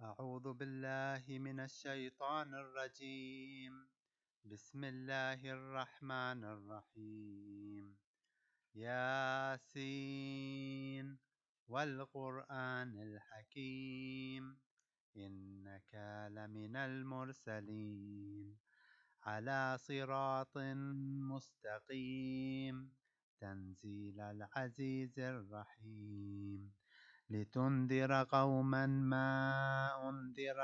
أعوذ بالله من الشيطان الرجيم. بسم الله الرحمن الرحيم. ياسين والقرآن الحكيم إنك لمن المرسلين على صراط مستقيم تنزيل العزيز الرحيم لتنذر قوما ما أنذر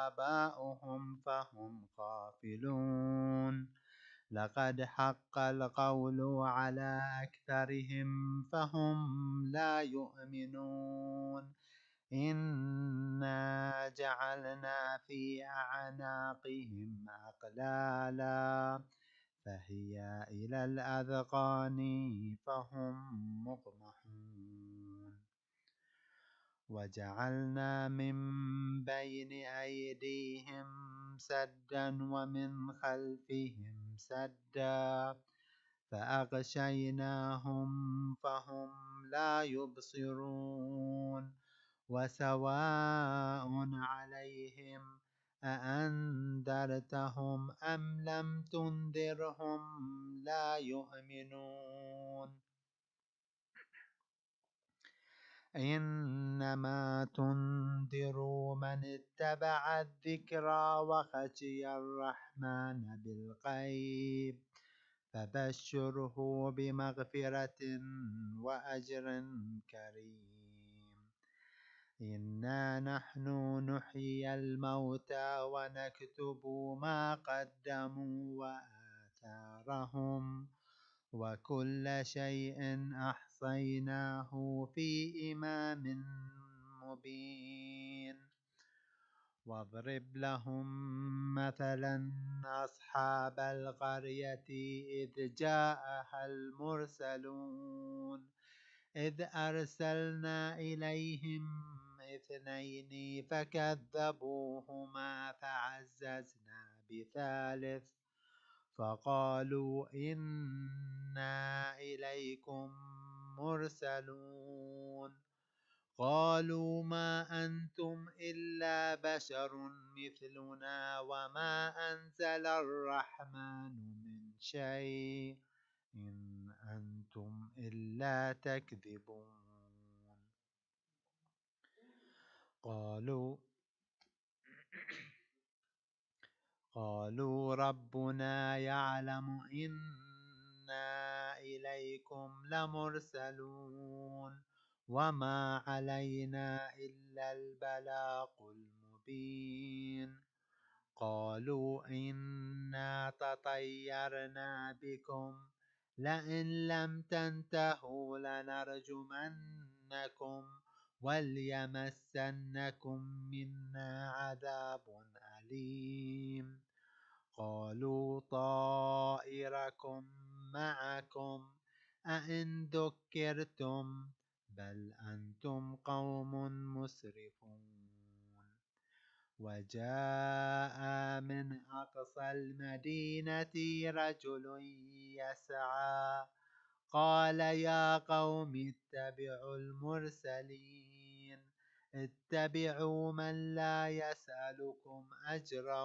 آباؤهم فهم غافلون لقد حق القول على أكثرهم فهم لا يؤمنون إنا جعلنا في أعناقهم أغلالا فهي إلى الأذقان فهم مقمحون وجعلنا من بين أيديهم سدا ومن خلفهم سدا فأغشيناهم فهم لا يبصرون وسواء عليهم أأنذرتهم أم لم تنذرهم لا يؤمنون إنما تنذر من اتبع الذكرى وخشي الرحمن بالغيب فبشره بمغفرة وأجر كريم إنا نحن نحيي الموتى ونكتب ما قدموا وآثارهم وكل شيء أحصيناه في إمام مبين واضرب لهم مثلا أصحاب القرية إذ جاءها المرسلون إذ أرسلنا إليهم اثنين فكذبوهما فعززنا بثالث فقالوا إنا إليكم مرسلون قالوا ما أنتم إلا بشر مثلنا وما أنزل الرحمن من شيء إن أنتم إلا تكذبون قالوا ربنا يعلم إنا إليكم لمرسلون وما علينا إلا البلاغ المبين قالوا إنا تطيرنا بكم لئن لم تنتهوا لنرجمنكم وليمسنكم منا عذاب أليم قالوا طائركم معكم أئن ذكرتم بل أنتم قوم مسرفون وجاء من أقصى المدينة رجل يسعى قال يا قوم اتبعوا المرسلين اتبعوا من لا يسألكم أجرا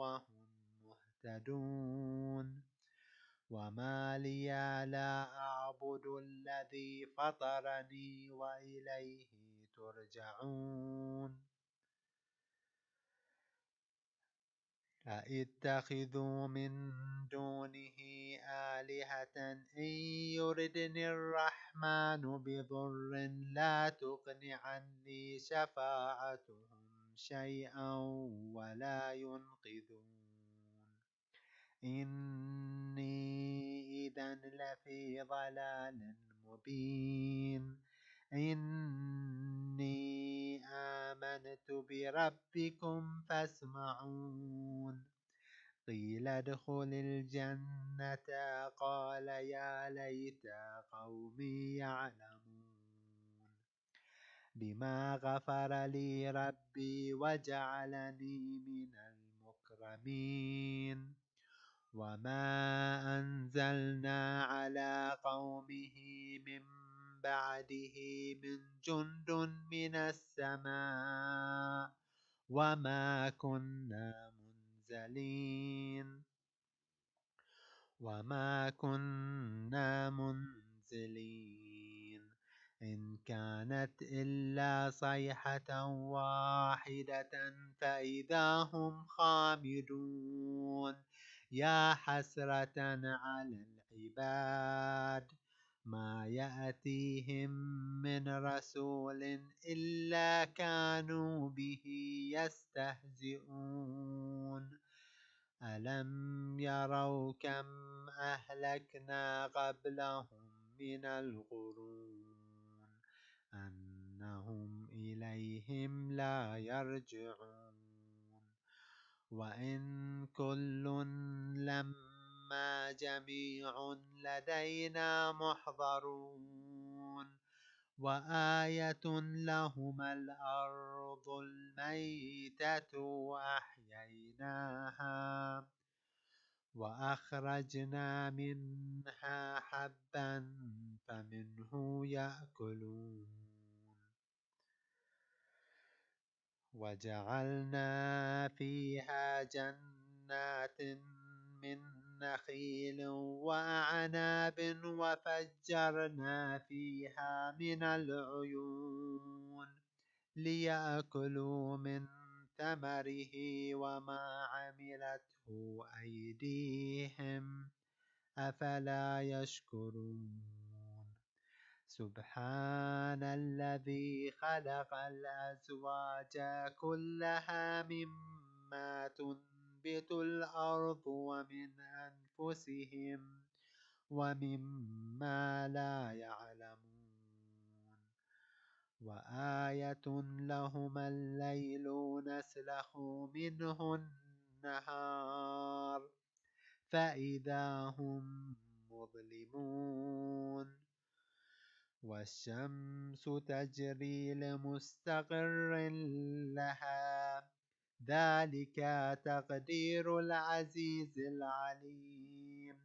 وهم مهتدون وما لي لا أعبد الذي فطرني وإليه ترجعون أَإِتَّخِذُوا مِن دُونِهِ آلِهَةً إِن يُرِدْنِ الرَّحْمَنُ بِضُرٍّ لَّا تُغْنِ عَنِّي شَفَاعَتُهُمْ شَيْئًا وَلَا يُنقِذُونِ إِنِّي إِذًا لَّفِي ضَلَالٍ مُّبِينٍ إِنِّي آمَنْتُ بِرَبِّكُمْ فاسمعون قيل ادخل الجنة قال يا ليت قومي يعلمون بما غفر لي ربي وجعلني من المكرمين وما أنزلنا على قومه من بعده من جند من السماء وما كنا منزلين وما كنا منزلين إن كانت إلا صيحة واحدة فإذا هم خامدون يا حسرة على العباد ما يأتيهم من رسول إلا كانوا به يستهزئون ألم يروا كم أهلكنا قبلهم من القرون أنهم إليهم لا يرجعون وإن كل لما جميع لدينا محضرون وآية لهم الأرض الميتة وأحييناها وأخرجنا منها حبا فمنه يأكلون وجعلنا فيها جنات من نخيل وأعناب وفجرنا فيها من العيون ليأكلوا من ثمره وما عملته أيديهم أفلا يشكرون سبحان الذي خلق الأزواج كلها مما تنبت الأرض ومن أنفسهم ومما لا يعلمون وآية لهم الليل نسلخ منه النهار فإذا هم مظلمون والشمس تجري لمستقر لها ذلك تقدير العزيز العليم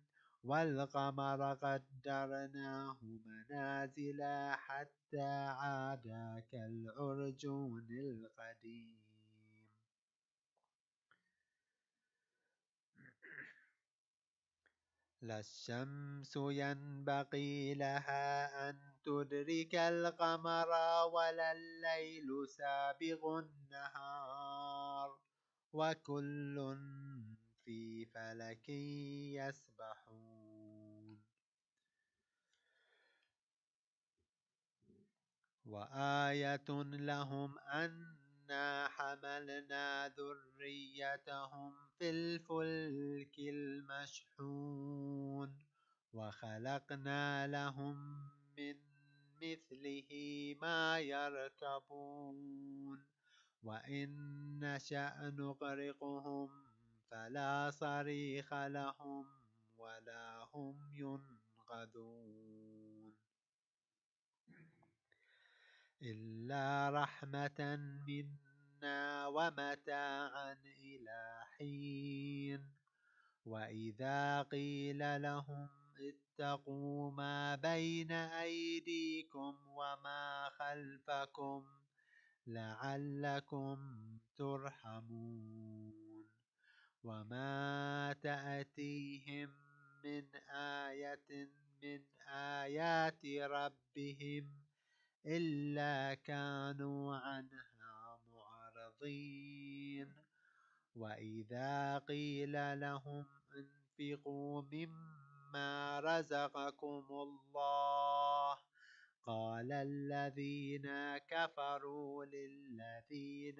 والقمر قدرناه منازل حتى عاد كالعرجون القديم لا الشمس ينبغي لها أن تدرك القمر ولا الليل سابغ النهار وكل في فلك يسبحون وآية لهم أنا حملنا ذريتهم في الفلك المشحون وخلقنا لهم من مثله ما يركبون وإن نشأ نغرقهم فلا صريخ لهم ولا هم ينقذون إلا رحمة منا ومتاعا إلى حين وإذا قيل لهم اتقوا ما بين أيديكم وما خلفكم لعلكم ترحمون وما تأتيهم من آية من آيات ربهم إلا كانوا عنها معرضين وإذا قيل لهم انفقوا مما رزقكم الله قال الذين كفروا للذين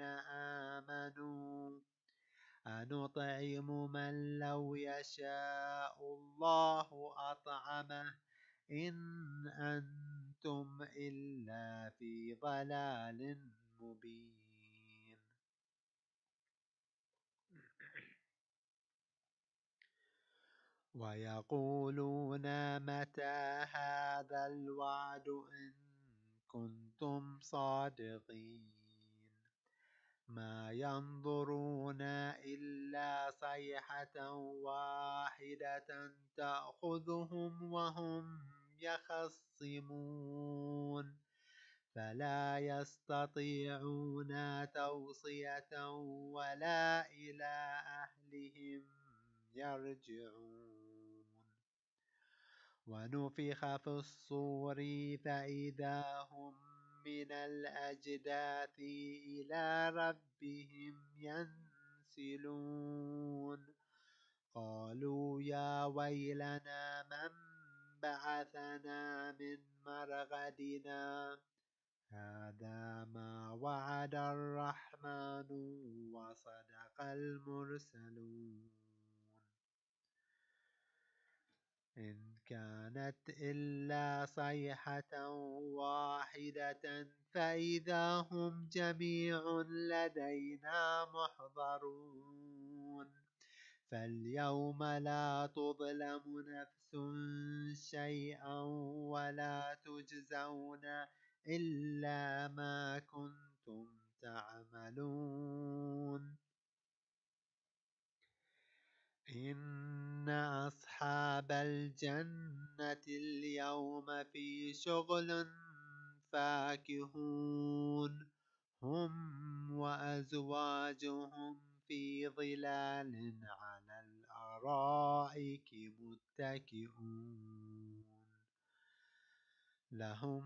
آمنوا أنطعم من لو يشاء الله أطعمه إن أنتم إلا في ضلال مبين ويقولون متى هذا الوعد إن كنتم صادقين ما ينظرون إلا صيحة واحدة تأخذهم وهم يخصمون فلا يستطيعون توصية ولا إلى أهلهم يرجعون ونفخ في الصور فإذا هم من الأجداث إلى ربهم ينسلون قالوا يا ويلنا من بعثنا من مرقدنا هذا ما وعد الرحمن وصدق المرسلون إن كانت إلا صيحة واحدة فإذا هم جميع لدينا محضرون فاليوم لا تظلم نفس شيئا ولا تجزون إلا ما كنتم تعملون إن أصحاب الجنة اليوم في شغل فاكهون هم وأزواجهم في ظلال على الأرائك متكئون لهم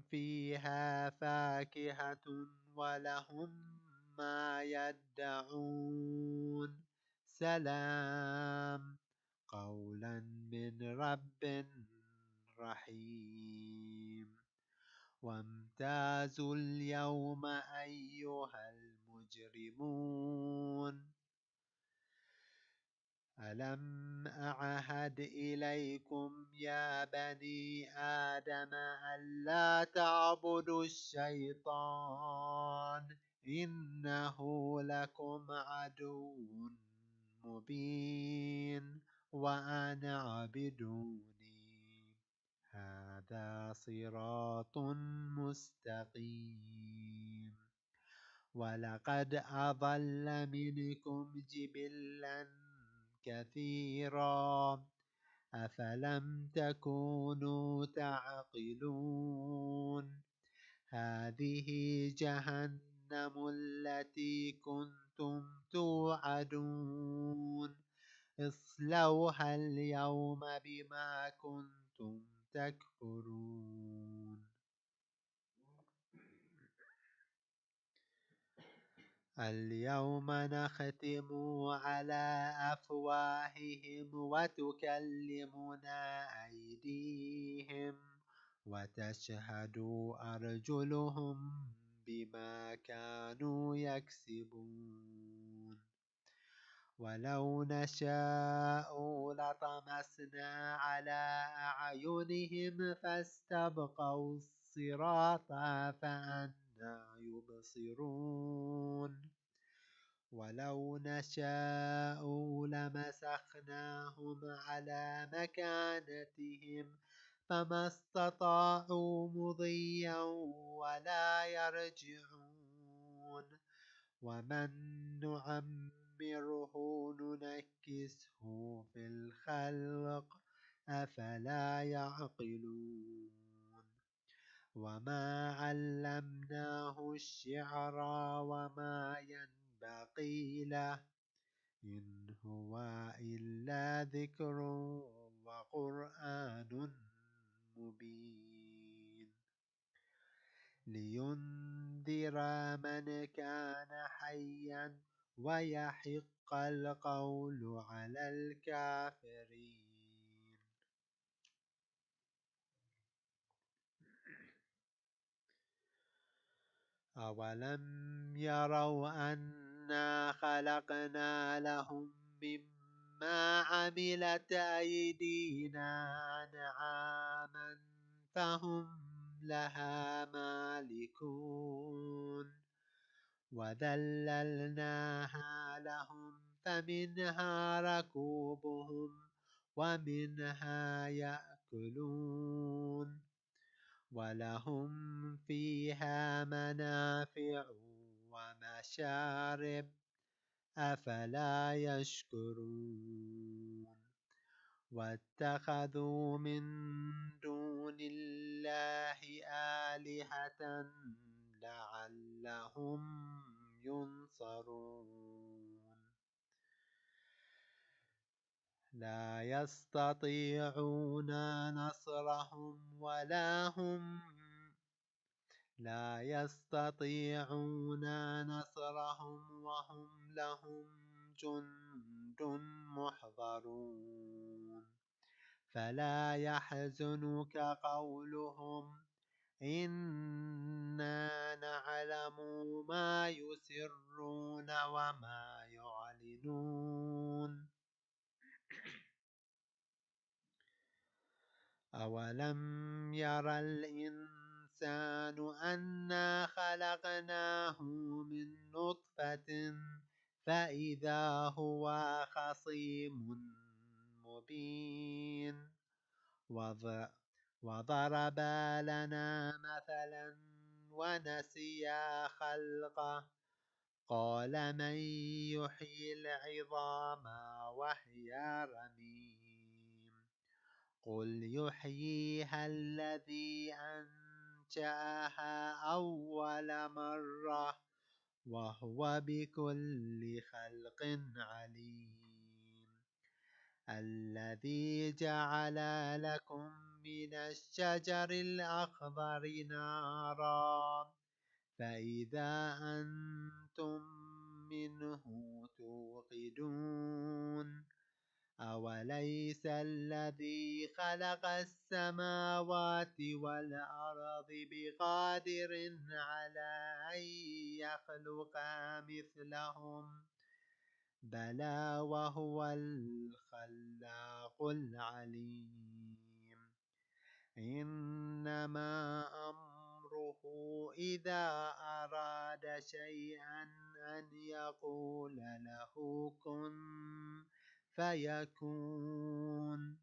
فيها فاكهة ولهم ما يدعون سلام قولا من رب رحيم وامتازوا اليوم أيها المجرمون ألم أعهد إليكم يا بني آدم ألا تعبدوا الشيطان إنه لكم عدو مبين وأن اعبدوني هذا صراط مستقيم ولقد أضل منكم جبلا كثيرا أفلم تكونوا تعقلون هذه جهنم التي كنتم توعدون اصلوها اليوم بما كنتم تكفرون اليوم نختم على أفواههم وتكلمنا أيديهم وتشهد أرجلهم بما كانوا يكسبون ولو نشاء لطمسنا على أعينهم فاستبقوا الصراط فأنى يبصرون ولو نشاء لمسخناهم على مكانتهم فما استطاعوا مضيا ولا يرجعون ومن نعمره ننكسه في الخلق أفلا يعقلون وما علمناه الشعر وما ينبغي له إن هو إلا ذكر وقرآن مبين لينذر من كان حيا ويحق القول على الكافرين أولم يروا أنا خلقنا لهم مما عملت أيدينا أنعاما فهم لها مالكون وذللناها لهم فمنها ركوبهم ومنها يأكلون ولهم فيها منافع ومشارب أفلا يشكرون واتخذوا من دون دون الله آلهة لعلهم ينصرون لا يستطيعون نصرهم وهم لهم جند محضرون فلا يحزنك قولهم إنا نعلم ما يسرون وما يعلنون أولم ير الإنسان أنا خلقناه من نطفة فإذا هو خصيم مبين وضرب لنا مثلا ونسي خلقه قال من يحيي العظام وهي رميم قل يحييها الذي أنشأها أول مرة وهو بكل خلق عليم الذي جعل لكم من الشجر الأخضر نارا فإذا أنتم منه توقدون أوليس الذي خلق السماوات والأرض بقادر على أن يخلق مثلهم بلى وهو الخلاق العليم إنما أمره إذا أراد شيئا أن يقول له كن فيكون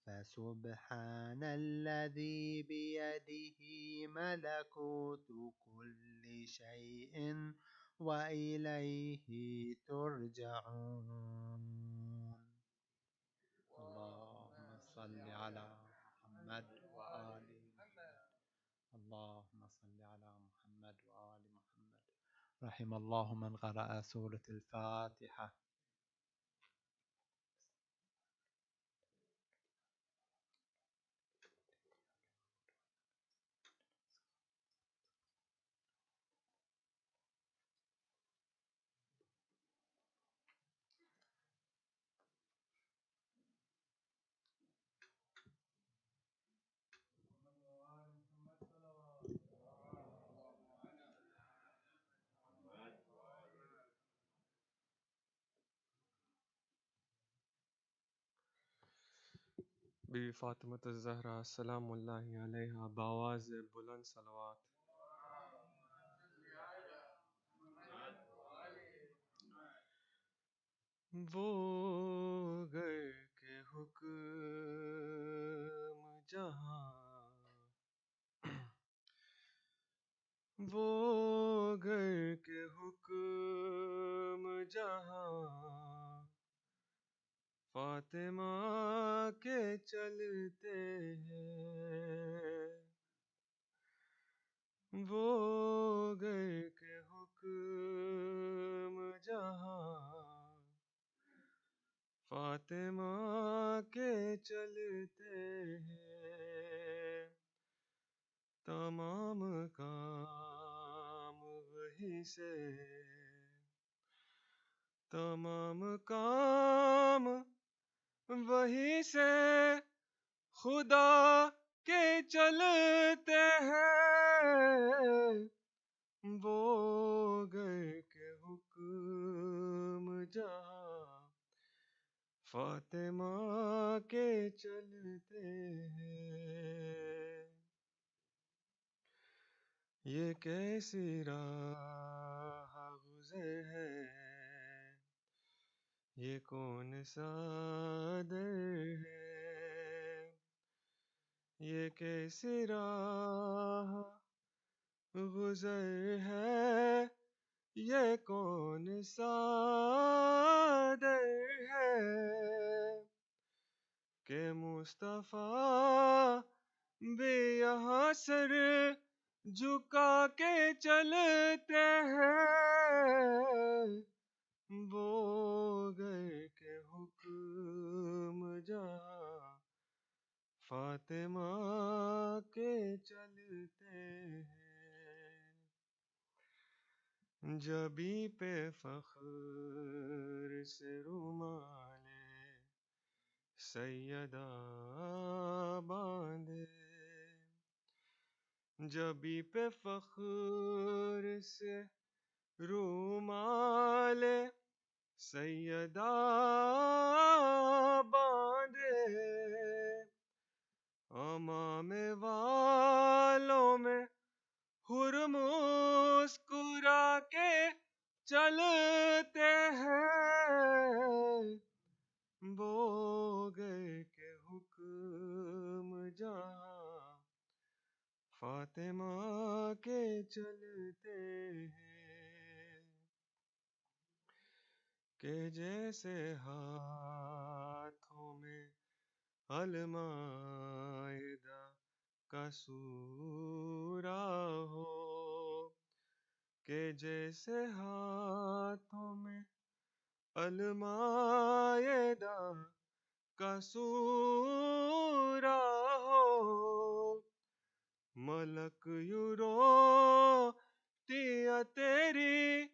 فسبحان الذي بيده ملكوت كل شيء وإليه ترجعون اللهم صل على محمد وآل محمد اللهم صل على محمد وآل محمد رحم الله من قرأ سورة الفاتحة بیوی فاطمہ الزہرا سلام اللہ علیہا بآواز بلند صلوات. وہ گر کے حکم جہاں وہ گر کے حکم جہاں فاطمہ کے چلتے ہیں وہ گر کے حکم جہاں فاطمہ کے چلتے ہیں تمام کام وہی سے تمام کام وہی سے خدا کے چلتے ہیں وہ گر کے حکم جہاں فاطمہ کے چلتے ہیں یہ کیسی راہ گزر ہے یہ کون سا در ہے یہ کیسی راہ گزر ہے یہ کون سا در ہے کہ مصطفیٰ بھی یہاں سر جھکا کے چلتے ہیں، وہ گئے کہ حکم جہاں فاطمہ کے چلتے ہیں، جبی پہ فخر سے رومال سیدہ باندھے، جبی پہ فخر سے رومال سیدہ باندھے، امام والوں میں حر مسکرا کے چلتے ہیں، وہ گئے کہ حکم جہاں فاطمہ کے چلتے ہیں، کہ جیسے ہاتھوں میں المائدہ کا سورہ ہو، کہ جیسے ہاتھوں میں المائدہ کا سورہ ہو، ملک یوں روٹیاں تیری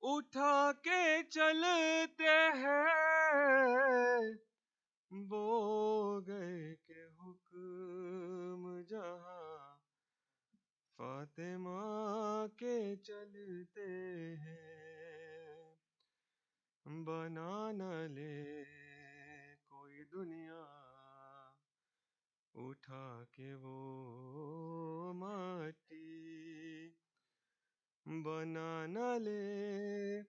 اٹھا کے چلتے ہیں، وہ گئے کہ حکم جہاں فاطمہ کے چلتے ہیں، بنا نہ لے کوئی دنیا اٹھا کے وہ مٹی، بنا نہ لے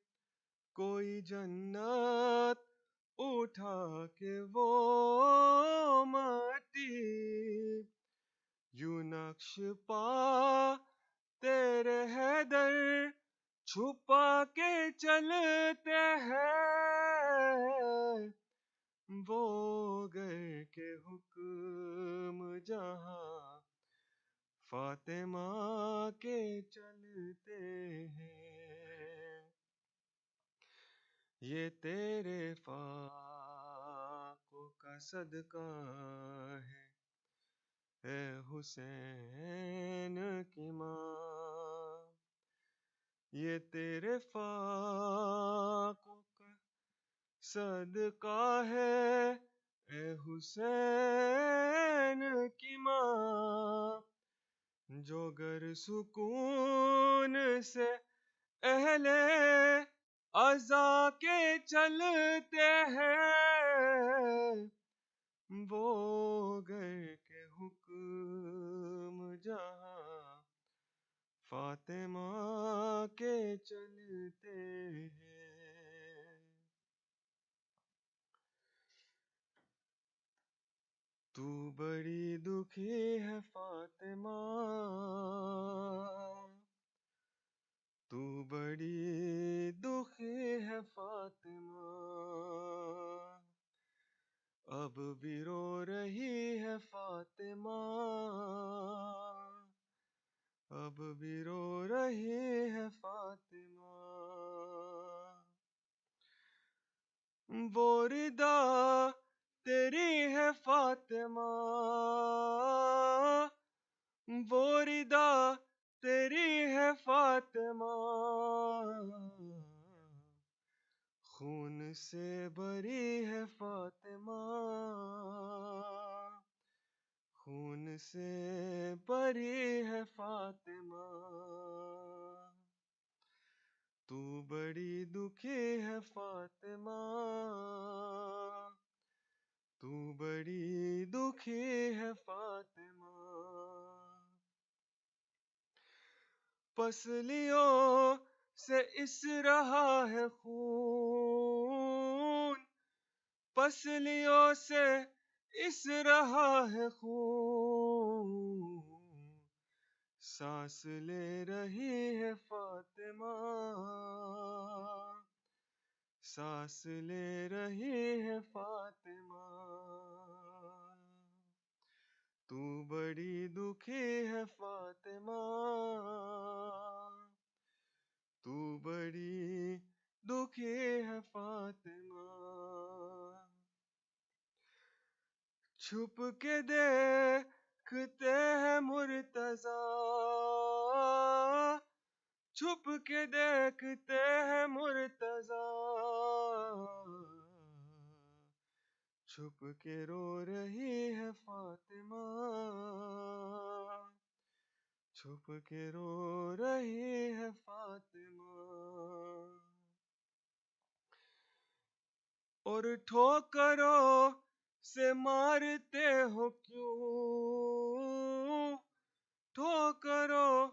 کوئی جنت اٹھا کے وہ مٹی، یوں نقش پا تیرے حیدر چھپا کے چلتے ہیں، وہ گئے کہ حکم جہاں فاطمہ کے چلتے ہیں، یہ تیرے فاقوں کا صدقہ ہے اے حسین کی ماں، یہ تیرے فاقوں کا صدقہ ہے اے حسین کی ماں، جو گر سکون سے اہل عزا کے چلتے ہیں، وہ گئے کہ حکم جہاں فاطمہ کے چلتے ہیں، تو بڑی دکھی ہے فاطمہ، تو بڑی دکھی ہے فاطمہ، اب بھی رو رہی ہے فاطمہ، اب بھی رو رہی ہے فاطمہ، وہ ردا تیری ہے فاطمہ، وہ ردا تیری ہے فاطمہ، خون سے بھری ہے فاطمہ، خون سے بھری ہے فاطمہ، تو بڑی دکھی ہے فاطمہ، تو بڑی دکھی ہے فاطمہ، پسلیوں سے اس رہا ہے خون، پسلیوں سے اس رہا ہے خون، سانس لے رہی ہے فاطمہ، سانس لے رہی ہے فاطمہ، تو بڑی چھپ کے دیکھتے ہیں مرتضی، چھپ کے دیکھتے ہیں مرتضی، چھپ کے رو رہی ہے فاطمہ، چھپ کے رو رہی ہے فاطمہ، اور ٹھوکروں سے مارتے ہو کیوں، ٹھوکروں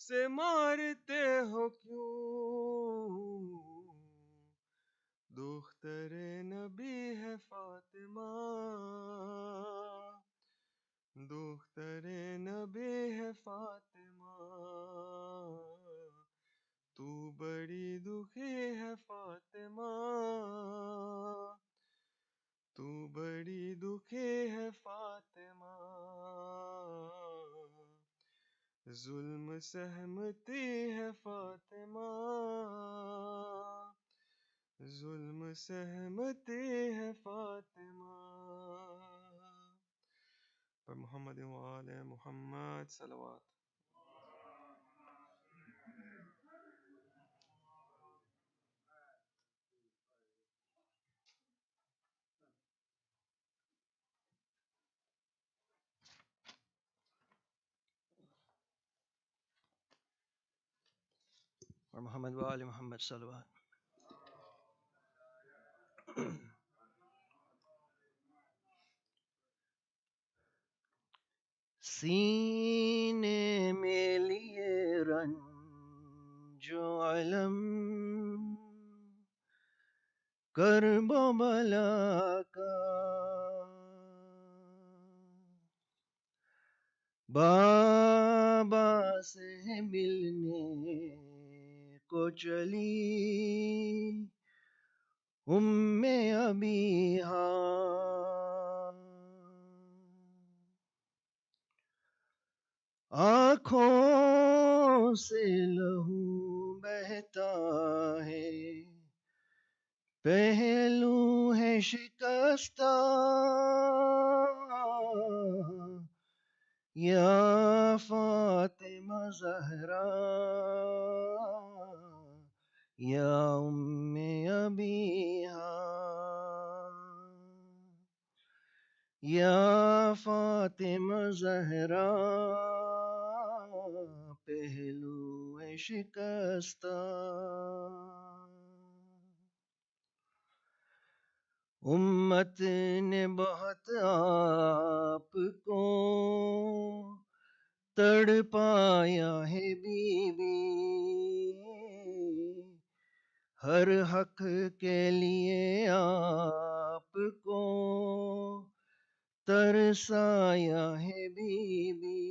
سے مارتے ہو کیوں، دختر نبی ہے فاطمہ، دختر نبی ہے فاطمہ، تو بڑی دکھی ہے فاطمہ، تو بڑی دکھی ہے فاطمہ، ظلم سہمتی ہے فاطمہ، ظلم سہمتی ہے فاطمہ، پر محمد و آل محمد صلوات. اور محمد و آل محمد صلوات. سینے میں لیے رنج و علم، کرب و بلا کا، بابا سے ملنے کو چلی ام ابیہا، آنکھوں سے لہو بہتا ہے، پہلو ہے شکستہ، یا فاطمہ زہرا، یا ام ابیہا، یا فاطمہ زہرا، پہلو ہے شکستہ، امت نے بہت آپ کو تڑ پایا ہے بی بی، ہر حق کے لیے آپ کو ترسایا ہے بی بی،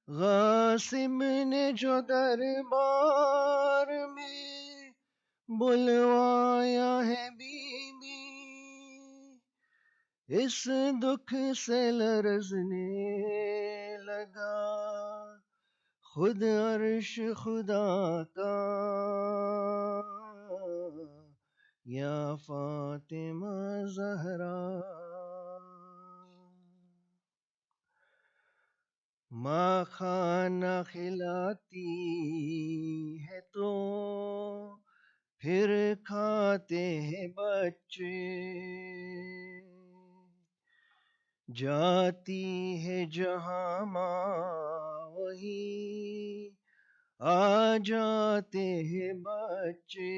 غاصب نے جو دربار میں بلوایا ہے بی بی، اس دکھ سے لرزنے لگا خود عرش خدا کا، یا فاطمہ زہرا، ماں کھانا کھلاتی ہے تو پھر کھاتے ہیں بچے، جاتی ہے جہاں ماں وہیں آ جاتے ہیں بچے،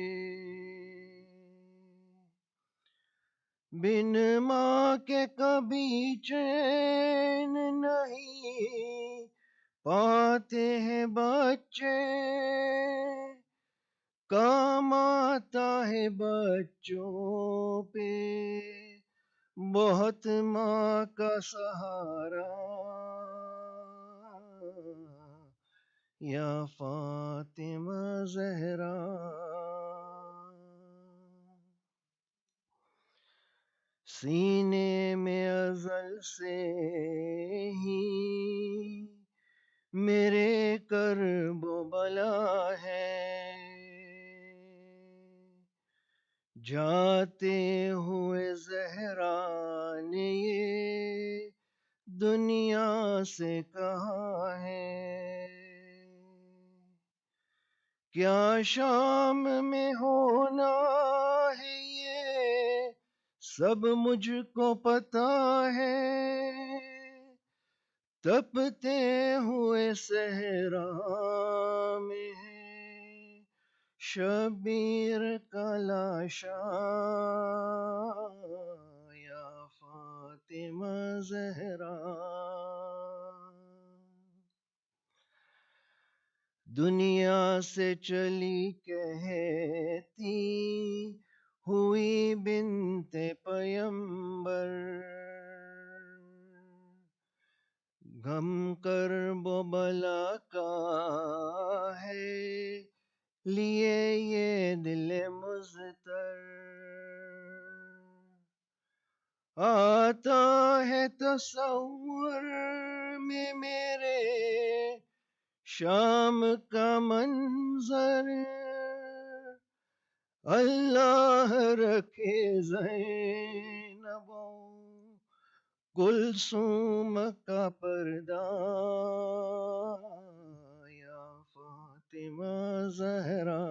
بن ماں کے کبھی چین نہیں پاتے ہیں بچے، کام آتا ہے بچوں پہ بہت ماں کا سہارا، یا فاطمہ زہرا، سینے میں ازل سے ہی میرے کرب و بلا ہے، جاتے ہوئے زہرا نے یہ دنیا سے کہا ہے، کیا شام میں ہونا ہے یہ سب مجھ کو پتا ہے، تپتے ہوئے صحرا میں ہے شبیر کا لاشا، یا فاطمہ زہرا، دنیا سے چلی کہتی ہوئی بنت پیمبر، غم کرب و بلا کا ہے لیے یہ دل مضطر، آتا ہے تصور میں میرے شام کا منظر، اللہ رکھے زینب و کلثوم کا پردہ، یا فاطمہ زہرا،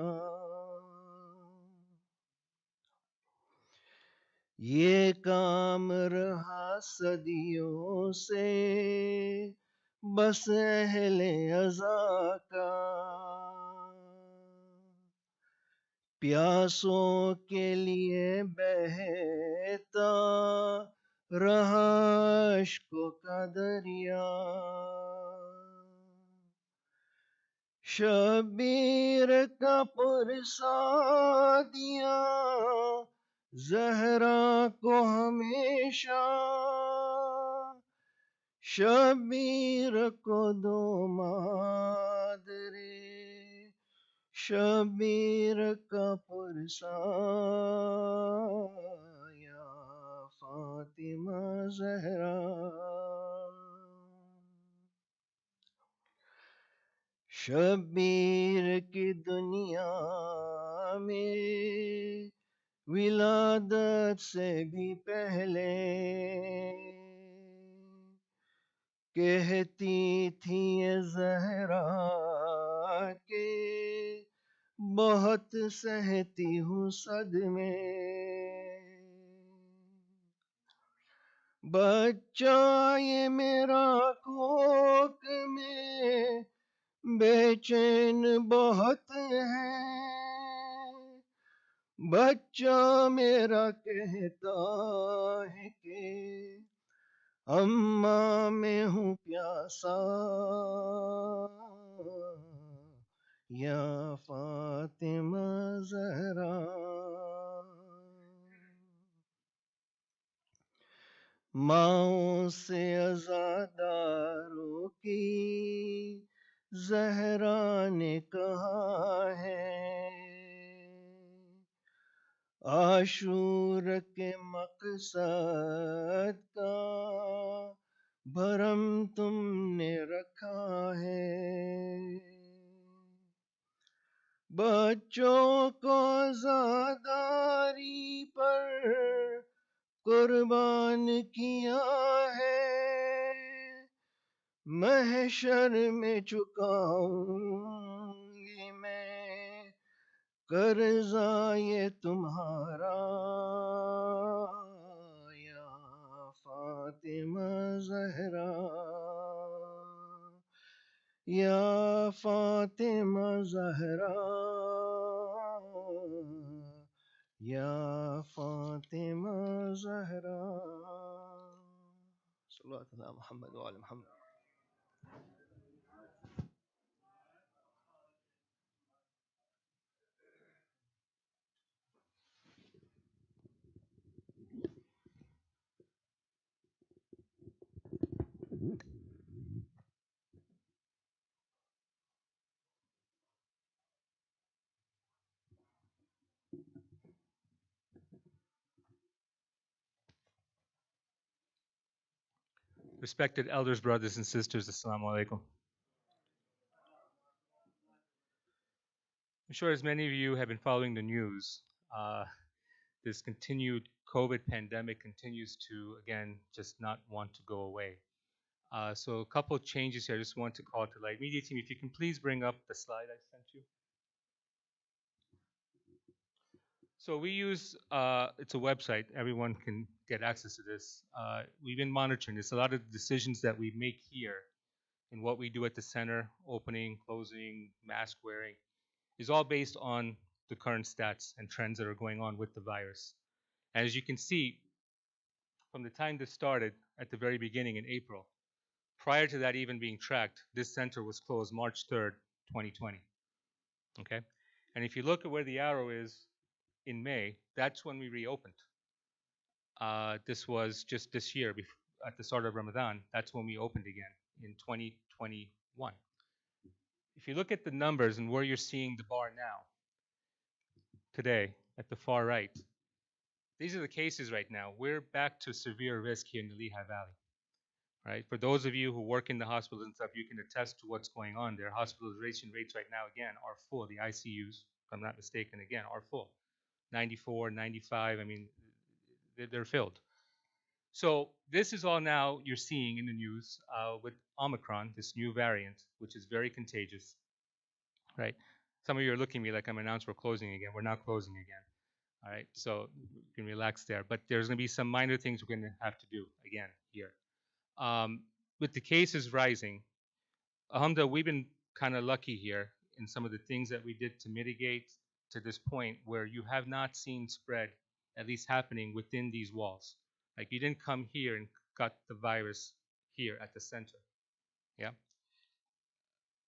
یہ کام رہا صدیوں سے بس اہل عزا کا، پیاسوں کے لیے بہتا رہا اشکوں کا دریا، شبیر کا پرسا دیا زہرا کو ہمیشہ، شبیر کو دو مادرے شبیر کا پرسا، یا فاطمہ زہرا، شبیر کی دنیا میں ولادت سے بھی پہلے کہتی تھی یہ زہرا کہ بہت سہتی ہوں صدمے، بچہ یہ میرا کوکھ میں بے چین بہت ہے، بچہ میرا کہتا ہے کہ اماں میں ہوں پیاسا، یا فاطمہ زہرا، ماؤں سے عزاداروں کی زہرا نے کہا ہے، عاشور کے مقصد کا بھرم تم نے رکھا ہے، بچوں کو عزاداری پر قربان کیا ہے، محشر میں چکاؤں گی میں قرضہ یہ تمہارا، یا فاطمہ زہرا، یا فاطمہ زہرا، یا فاطمہ زہرا، صلی اللہ علیہ محمد وعلی محمد. Respected elders, brothers and sisters, Assalamu alaikum. I'm sure as many of you have been following the news, this continued COVID pandemic continues to, again, just not want to go away. So a couple of changes here I just want to call to light. Media team, if you can please bring up the slide I sent you. So we use, it's a website, everyone can get access to this. We've been monitoring this. A lot of the decisions that we make here and what we do at the center, opening, closing, mask wearing, is all based on the current stats and trends that are going on with the virus. And as you can see, from the time this started at the very beginning in April, prior to that even being tracked, this center was closed March 3rd, 2020. Okay? And if you look at where the arrow is in May, that's when we reopened. This was just this year, at the start of Ramadan. That's when we opened again in 2021. If you look at the numbers and where you're seeing the bar now, today, at the far right, these are the cases right now. We're back to severe risk here in the Lehigh Valley. Right? For those of you who work in the hospitals and stuff, you can attest to what's going on there. Hospitalization rates right now, again, are full. The ICUs, if I'm not mistaken, again, are full. 94, 95, I mean, they're filled. So this is all now you're seeing in the news with Omicron, this new variant, which is very contagious, right? Some of you are looking at me like I'm announced we're closing again. We're not closing again, all right? So you can relax there. But there's going to be some minor things we're going to have to do again here. With the cases rising, Alhamdulillah, we've been kind of lucky here in some of the things that we did to mitigate to this point where you have not seen spread, at least happening within these walls. Like you didn't come here and got the virus here at the center. Yeah.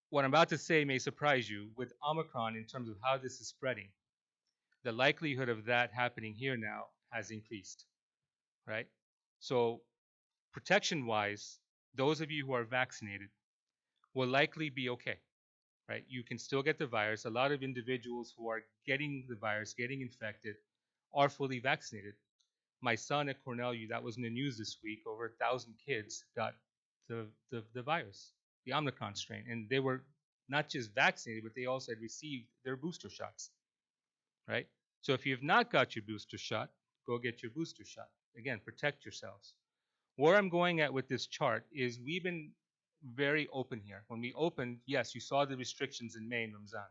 What I'm about to say may surprise you. With Omicron, in terms of how this is spreading, the likelihood of that happening here now has increased, right? So protection-wise, those of you who are vaccinated will likely be okay, right? You can still get the virus. A lot of individuals who are getting the virus, getting infected, are fully vaccinated. My son at Cornell, that was in the news this week, over 1,000 kids got the virus, the Omicron strain. And they were not just vaccinated, but they also had received their booster shots, right? So if you have not got your booster shot, go get your booster shot. Again, protect yourselves. Where I'm going at with this chart is we've been very open here. When we opened, yes, you saw the restrictions in May in Ramzan.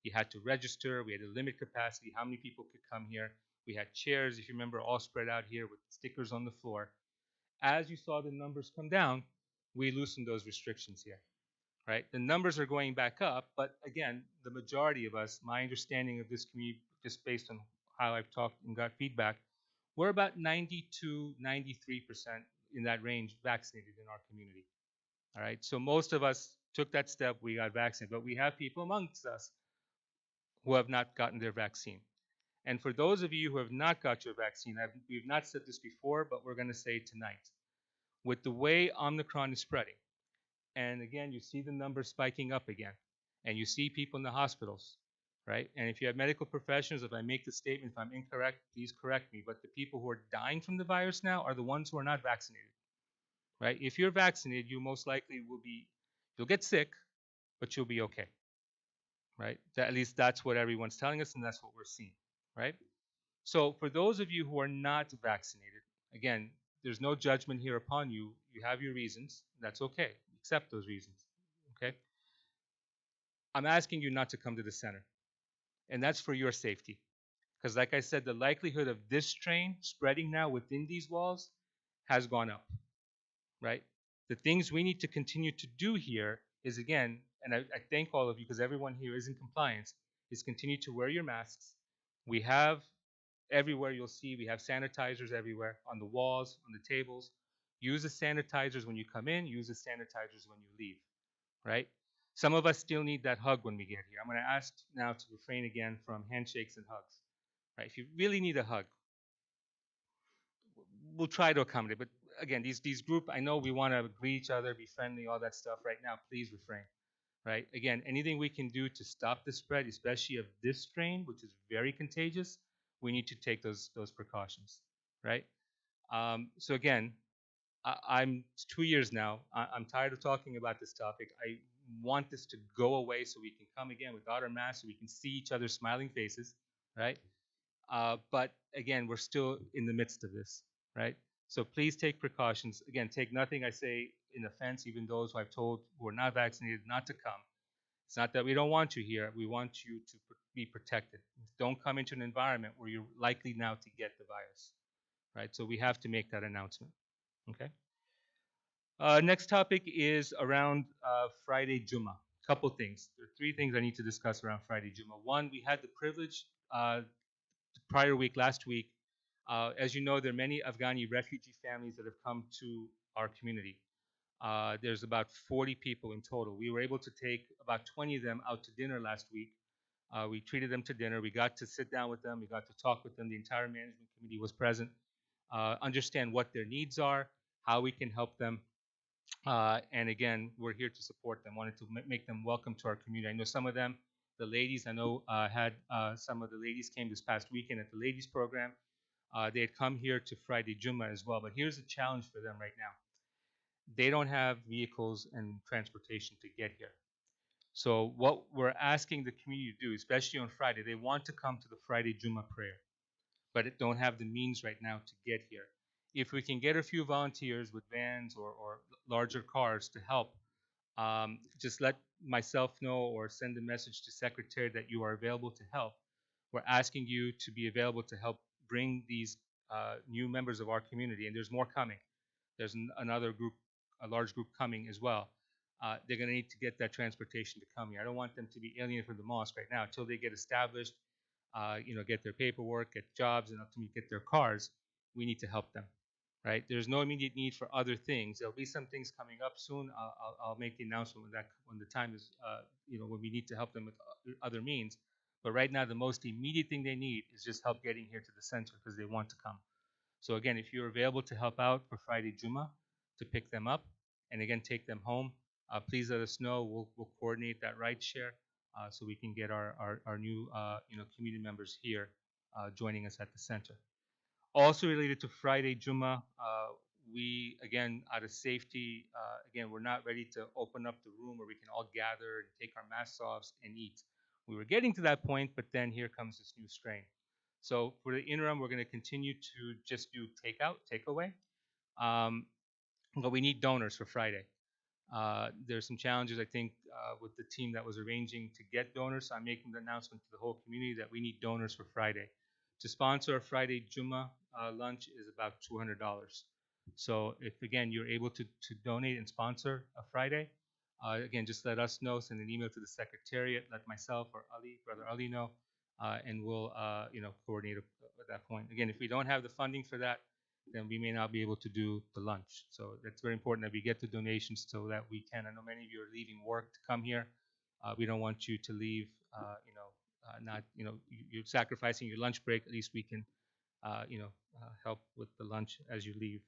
You had to register, we had to limit capacity, how many people could come here. We had chairs, if you remember, all spread out here with stickers on the floor. As you saw the numbers come down, we loosened those restrictions here, right? The numbers are going back up, but again, the majority of us, my understanding of this community, just based on how I've talked and got feedback, we're about 92, 93% in that range vaccinated in our community. All right, so most of us took that step, we got vaccinated, but we have people amongst us who have not gotten their vaccine. And for those of you who have not got your vaccine, we've not said this before, but we're going to say it tonight. With the way Omicron is spreading, and again, you see the numbers spiking up again, and you see people in the hospitals, right? And if you have medical professionals, if I make the statement, if I'm incorrect, please correct me, but the people who are dying from the virus now are the ones who are not vaccinated, right? If you're vaccinated, you most likely will be, you'll get sick, but you'll be okay, right? At least that's what everyone's telling us, and that's what we're seeing, right? So for those of you who are not vaccinated, again, there's no judgment here upon you. You have your reasons. That's okay. Accept those reasons, okay? I'm asking you not to come to the center, and that's for your safety. Because like I said, the likelihood of this strain spreading now within these walls has gone up, right? The things we need to continue to do here is, again, and I thank all of you because everyone here is in compliance, is continue to wear your masks. We have everywhere you'll see, we have sanitizers everywhere, on the walls, on the tables. Use the sanitizers when you come in, use the sanitizers when you leave, right? Some of us still need that hug when we get here. I'm going to ask now to refrain again from handshakes and hugs, right? If you really need a hug, we'll try to accommodate. But again, these group, I know we want to greet each other, be friendly, all that stuff. Right now, please refrain. Right? Again, anything we can do to stop the spread, especially of this strain, which is very contagious, we need to take those precautions. Right? So again, I'm 2 years now. I'm tired of talking about this topic. I want this to go away so we can come again without our masks, so we can see each other's smiling faces. Right? But again, we're still in the midst of this, right? So please take precautions. Again, take nothing I say in offense, even those who I've told who are not vaccinated not to come. It's not that we don't want you here. We want you to be protected. Don't come into an environment where you're likely now to get the virus, right? So we have to make that announcement, okay? Next topic is around Friday Jummah. Couple things. There are three things I need to discuss around Friday Jummah. One, we had the privilege prior week, last week. As you know, there are many Afghani refugee families that have come to our community. There's about 40 people in total. We were able to take about 20 of them out to dinner last week. We treated them to dinner. We got to sit down with them. We got to talk with them. The entire management committee was present. Understand what their needs are, how we can help them. And again, we're here to support them. Wanted to make them welcome to our community. I know some of them, the ladies, I know had some of the ladies came this past weekend at the ladies program. They had come here to Friday Jummah as well. But here's a challenge for them right now. They don't have vehicles and transportation to get here. So what we're asking the community to do, especially on Friday, they want to come to the Friday Jummah prayer, but don't have the means right now to get here. If we can get a few volunteers with vans or larger cars to help, just let myself know or send a message to secretary that you are available to help. We're asking you to be available to help bring these new members of our community, and there's more coming. There's another group, a large group coming as well. They're going to need to get that transportation to come here. I don't want them to be alienated from the mosque right now until they get established, get their paperwork, get jobs, and ultimately get their cars. We need to help them, right? There's no immediate need for other things. There'll be some things coming up soon. I'll make the announcement when the time is, when we need to help them with other means. But right now, the most immediate thing they need is just help getting here to the center because they want to come. So again, if you're available to help out for Friday Jummah, to pick them up and again take them home, please let us know. We'll coordinate that ride share so we can get our new community members here joining us at the center. Also related to Friday Jummah, we again out of safety, again we're not ready to open up the room where we can all gather and take our masks off and eat. We were getting to that point, but then here comes this new strain. So for the interim, we're going to continue to just do takeaway. Um, but we need donors for Friday. There's some challenges, I think, with the team that was arranging to get donors. So I'm making the announcement to the whole community that we need donors for Friday. To sponsor a Friday Jummah lunch is about $200. So if, again, you're able to donate and sponsor a Friday, again, just let us know. Send an email to the secretariat. Let myself or Brother Ali know, and we'll, coordinate at that point. Again, if we don't have the funding for that, then we may not be able to do the lunch. So that's very important that we get the donations so that we can. I know many of you are leaving work to come here. We don't want you to leave, not, you're sacrificing your lunch break. At least we can, help with the lunch as you leave.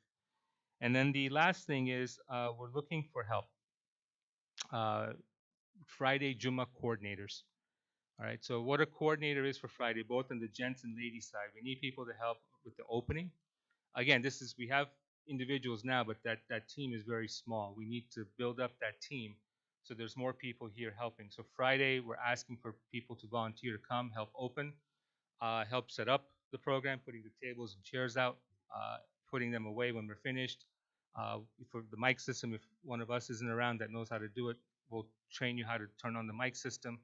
And then the last thing is we're looking for help. Friday Jummah coordinators. All right. So what a coordinator is for Friday, both on the gents and ladies side, we need people to help with the opening. Again, we have individuals now, but that team is very small. We need to build up that team so there's more people here helping. So Friday, we're asking for people to volunteer to come help open, help set up the program, putting the tables and chairs out, putting them away when we're finished. For the mic system, if one of us isn't around that knows how to do it, we'll train you how to turn on the mic system.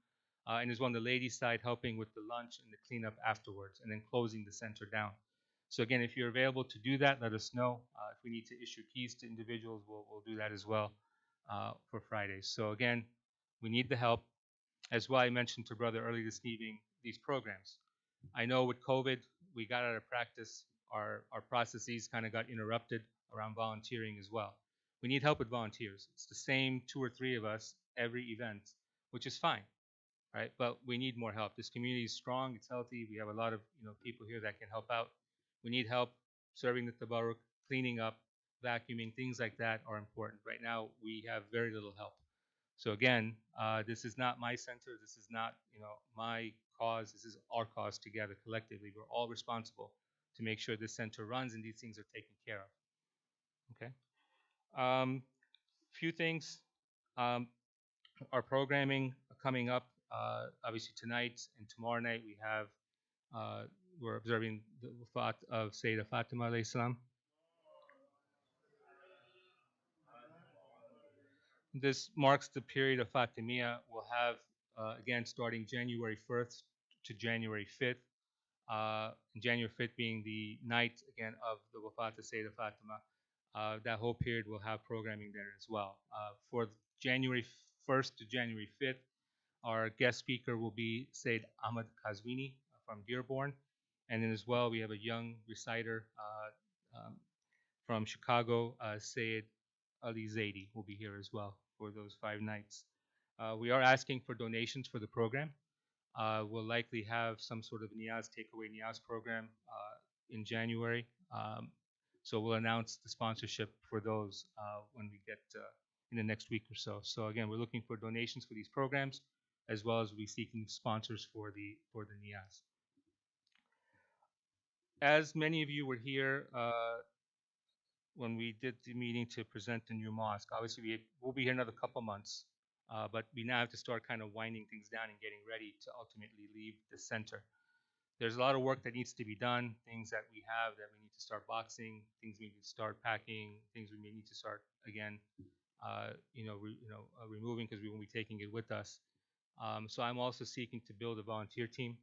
And there's one on the ladies' side helping with the lunch and the cleanup afterwards, and then closing the center down. So again, if you're available to do that, let us know. If we need to issue keys to individuals, we'll do that as well for Fridays. So again, we need the help. As well, I mentioned to Brother early this evening, these programs. I know with COVID, we got out of practice. Our processes kind of got interrupted around volunteering as well. We need help with volunteers. It's the same 2 or 3 of us every event, which is fine, right? But we need more help. This community is strong. It's healthy. We have a lot of people here that can help out. We need help serving the tabarruk, cleaning up, vacuuming, things like that are important. Right now, we have very little help. So again, this is not my center. This is not my cause. This is our cause together collectively. We're all responsible to make sure this center runs and these things are taken care of. Okay. Few things. Our programming coming up. Obviously tonight and tomorrow night we have we're observing the Wafat of Sayyidah Fatima alayhi salam. This marks the period of Fatimiyya. We'll have, again, starting January 1st to January 5th. January 5th being the night, again, of the Wafat of Sayyidah Fatima. That whole period will have programming there as well. For January 1st to January 5th, our guest speaker will be Sayyid Ahmad Kazwini from Dearborn. And then as well, we have a young reciter from Chicago, Sayyid Ali Zaidi will be here as well for those 5 nights. We are asking for donations for the program. We'll likely have some sort of Niyaz, takeaway Niyaz program in January. So we'll announce the sponsorship for those when we get in the next week or so. So again, we're looking for donations for these programs, as well as we seeking sponsors for the Niyaz. As many of you were here when we did the meeting to present the new mosque, obviously we'll be here another couple months, but we now have to start kind of winding things down and getting ready to ultimately leave the center. There's a lot of work that needs to be done, things that we have that we need to start boxing, things we need to start packing, things we may need to start again, removing because we won't be taking it with us. So I'm also seeking to build a volunteer team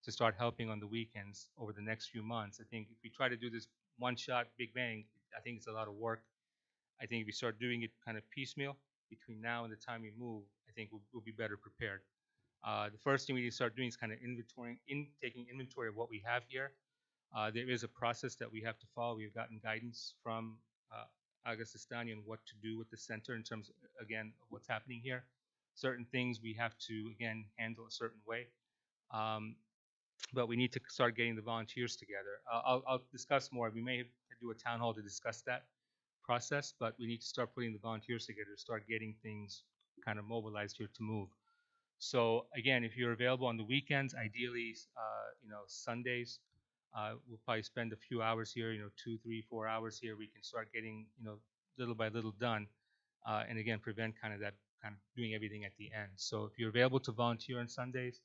to start helping on the weekends over the next few months. I think if we try to do this one shot, big bang, I think it's a lot of work. I think if we start doing it kind of piecemeal between now and the time we move, I think we'll be better prepared. The first thing we need to start doing is kind of taking inventory of what we have here. There is a process that we have to follow. We've gotten guidance from Aga Sistani on what to do with the center in terms, again, of what's happening here. Certain things we have to, again, handle a certain way. But we need to start getting the volunteers together. I'll discuss more. We may do a town hall to discuss that process, but we need to start putting the volunteers together, start getting things kind of mobilized here to move. So again, if you're available on the weekends, ideally, Sundays, we'll probably spend a few hours here, 2, 3, 4 hours here. We can start getting, little by little done, and again, prevent kind of doing everything at the end. So if you're available to volunteer on Sundays,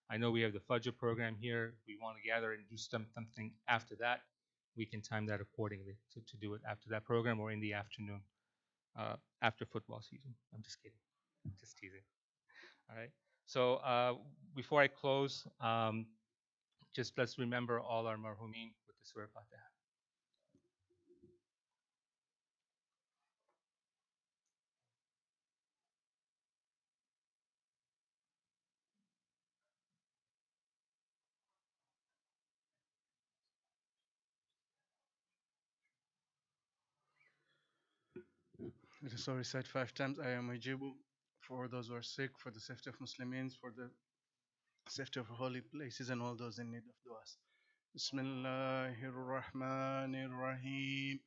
I know we have the Fajr program here. We want to gather and do something after that. We can time that accordingly to do it after that program or in the afternoon, after football season. I'm just kidding, just teasing. All right. So before I close, just let's remember all our marhumin with the Surah Fatiha. It is already said 5 times, I am Ajibu, for those who are sick, for the safety of Muslims, for the safety of holy places, and all those in need of du'as. Bismillahir Rahmanir Rahim.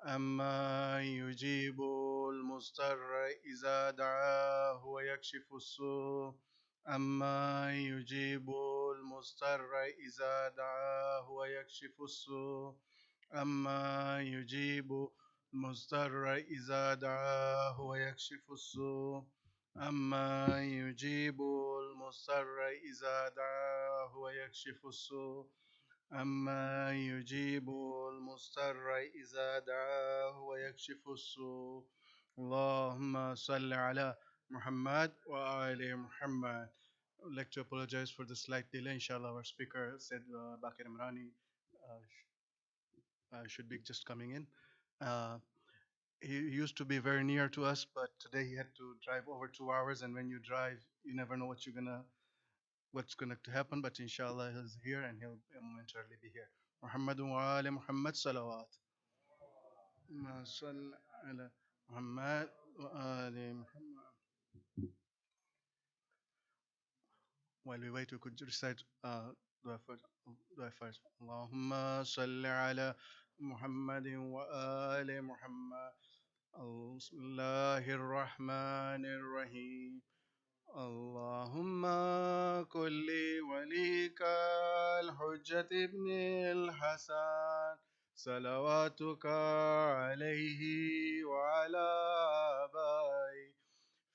أما يجيب المضطر إذا دعاه ويكشف السوء أما يجيب المضطر إذا دعاه ويكشف السوء أما يجيب المضطر إذا دعاه ويكشف السوء أما يجيب المضطر إذا دعاه ويكشف السوء أما يجيب المضطر إذا دعاه ويكشف السوء اللهم صل على Muhammad wa ali Muhammad. I would like to apologize for the slight delay. Inshallah, our speaker said Bakir Imrani should be just coming in. He used to be very near to us, but today he had to drive over 2 hours. And when you drive, you never know what's going to happen. But inshallah, he's here and he'll momentarily be here. محمد وآل محمد صلوات ما صل على محمد وآل محمد. While we wait, we could recite dua first. اللهم صل على محمد وآل محمد. بسم الله الرحمن الرحيم. اللهم كن لوليك الحجة ابن الحسن صلواتك عليه وعلى آبائه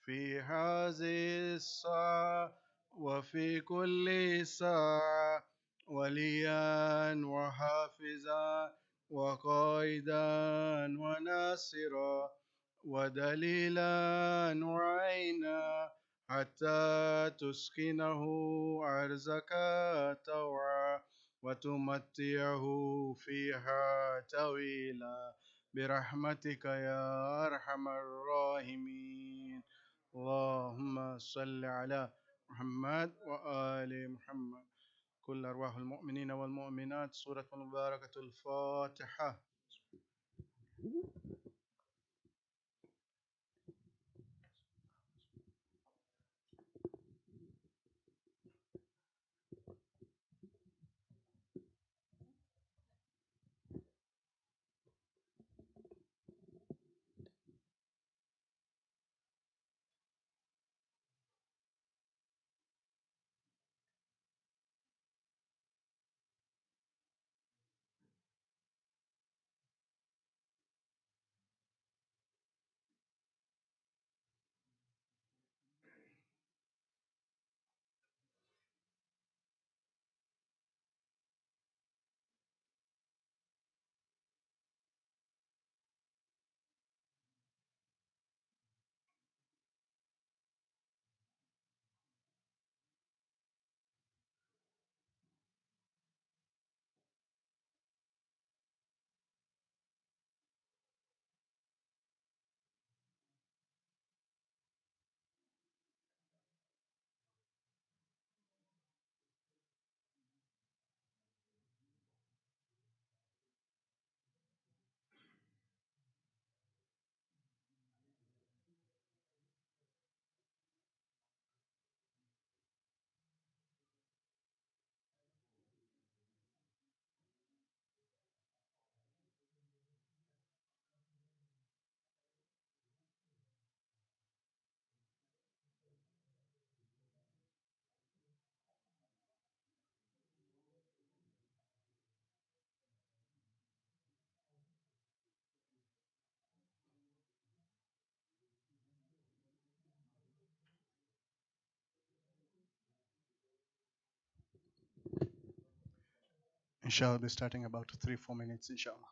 في هذه الساعة وفي كل ساعة وليا وحافظا وقائدا وناصرا ودليلا وعينا حتى تسكنه أرزك طوعا وتمتعه فيها طويلا برحمتك يا أرحم الراحمين. اللهم صل على محمد وآل محمد. كل أرواح المؤمنين والمؤمنات. سورة المباركة الفاتحة. Inshallah, will be starting about 3-4 minutes, inshallah.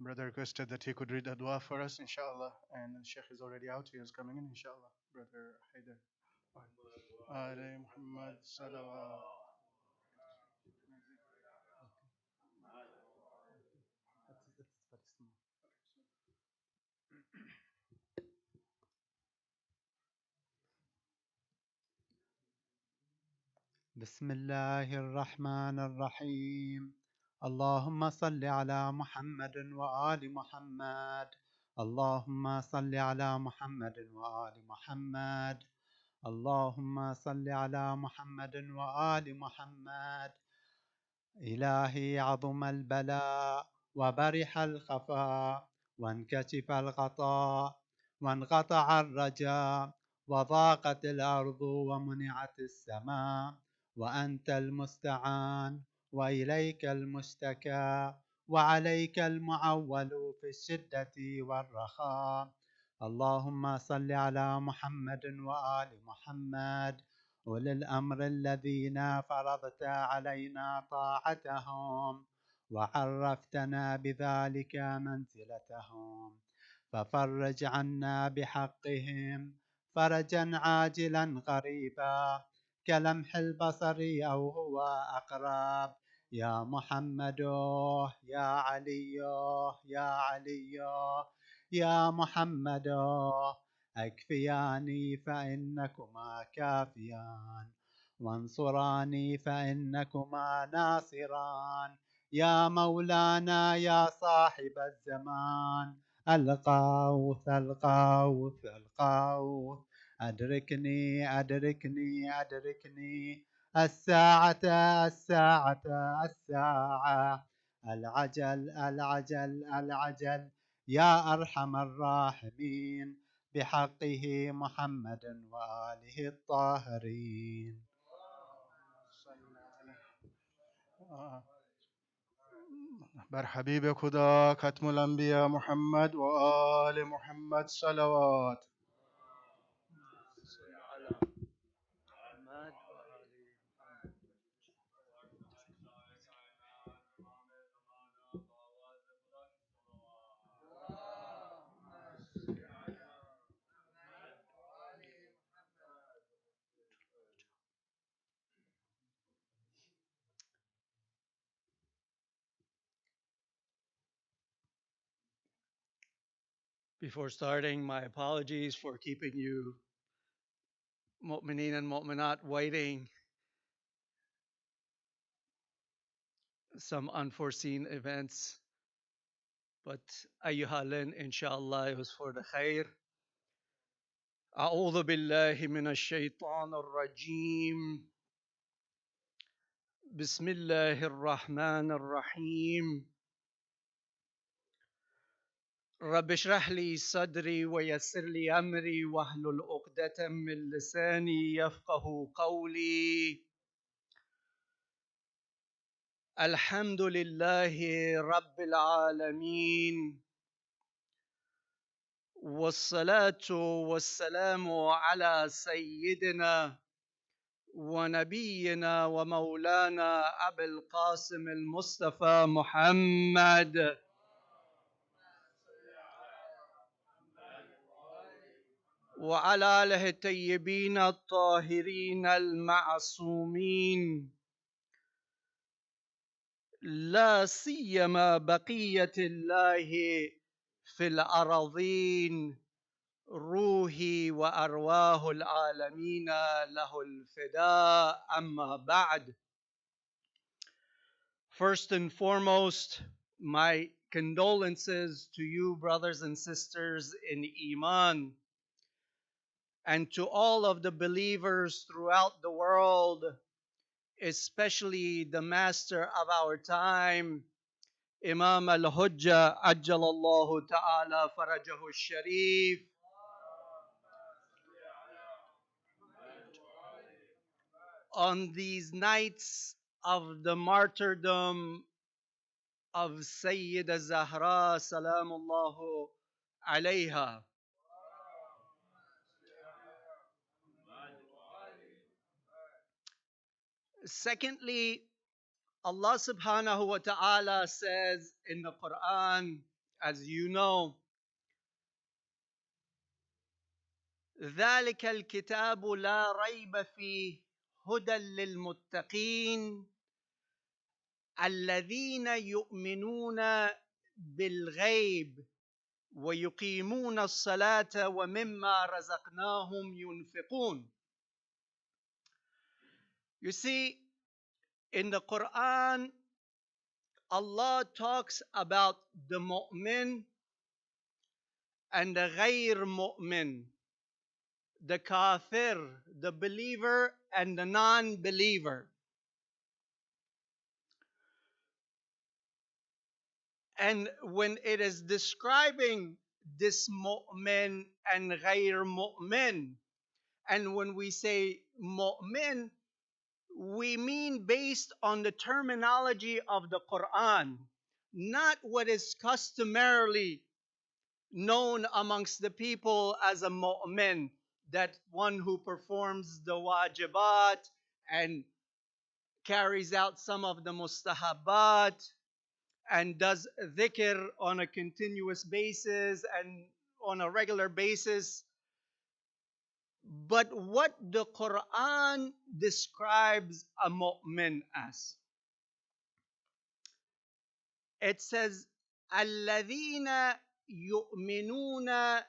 Brother requested that he could read a dua for us, inshallah. And the Sheikh is already out. He is coming in, inshallah. Brother Haider. Ali Muhammad Salawat. بسم الله الرحمن الرحيم. اللهم صل على محمد وآل محمد. اللهم صل على محمد وآل محمد. اللهم صل على محمد وآل محمد. إلهي عظم البلاء وبرح الخفاء وانكشف الغطاء وانقطع الرجاء وضاقت الأرض ومنعت السماء وأنت المستعان وإليك المشتكى وعليك المعول في الشدة والرخاء. اللهم صل على محمد وآل محمد أولي الأمر الذين فرضت علينا طاعتهم وعرفتنا بذلك منزلتهم، ففرج عنا بحقهم فرجا عاجلا قريبا كلمح البصر أو هو أقرب. يا محمد يا علي يا علي يا محمد أكفياني فإنكما كافيان وانصراني فإنكما ناصران. يا مولانا يا صاحب الزمان الغوث الغوث الغوث أدركني أدركني أدركني الساعة الساعة الساعة العجل العجل العجل يا أرحم الراحمين بحقه محمد وآله الطاهرين. بر حبیب خدا ختم الانبیا محمد و آل محمد صلوات. Before starting, my apologies for keeping you mu'mineen and mu'minat waiting. Some unforeseen events, but ayyuhalin, inshallah, it was for the khair. أعوذ بالله من الشيطان الرجيم. بسم الله الرحمن الرحيم. رب اشرح لي صدري ويسر لي أمري واحلل عقدة من لساني يفقه قولي. الحمد لله رب العالمين والصلاة والسلام على سيدنا ونبينا ومولانا أبي القاسم المصطفى محمد وعلى آله الطيبين الطاهرين المعصومين، لا سيما بقية الله في الأراضين، روحي وأرواح العالمين له الفداء. أما بعد. First and foremost, my condolences to you, brothers and sisters in Iman, and to all of the believers throughout the world, especially the master of our time, Imam al-Hujjah, Ajjalallahu Ta'ala Farajahu Sharif, on these nights of the martyrdom of Sayyida Zahra Salamullahu Alayha. Secondly, Allah subhanahu wa ta'ala says in the Quran, as you know, ذلك الكتاب لا ريب فيه هدى للمتقين الذين يؤمنون بالغيب ويقيمون الصلاة ومما رزقناهم ينفقون. You see, in the Quran, Allah talks about the mu'min and the ghayr mu'min, the kafir, the believer and the non-believer. And when it is describing this mu'min and ghayr mu'min, and when we say mu'min, we mean based on the terminology of the Quran, not what is customarily known amongst the people as a mu'min, that one who performs the wajibat and carries out some of the mustahabat and does dhikr on a continuous basis and on a regular basis. But what the Quran describes a mu'min as, it says, الَّذِينَ يُؤْمِنُونَ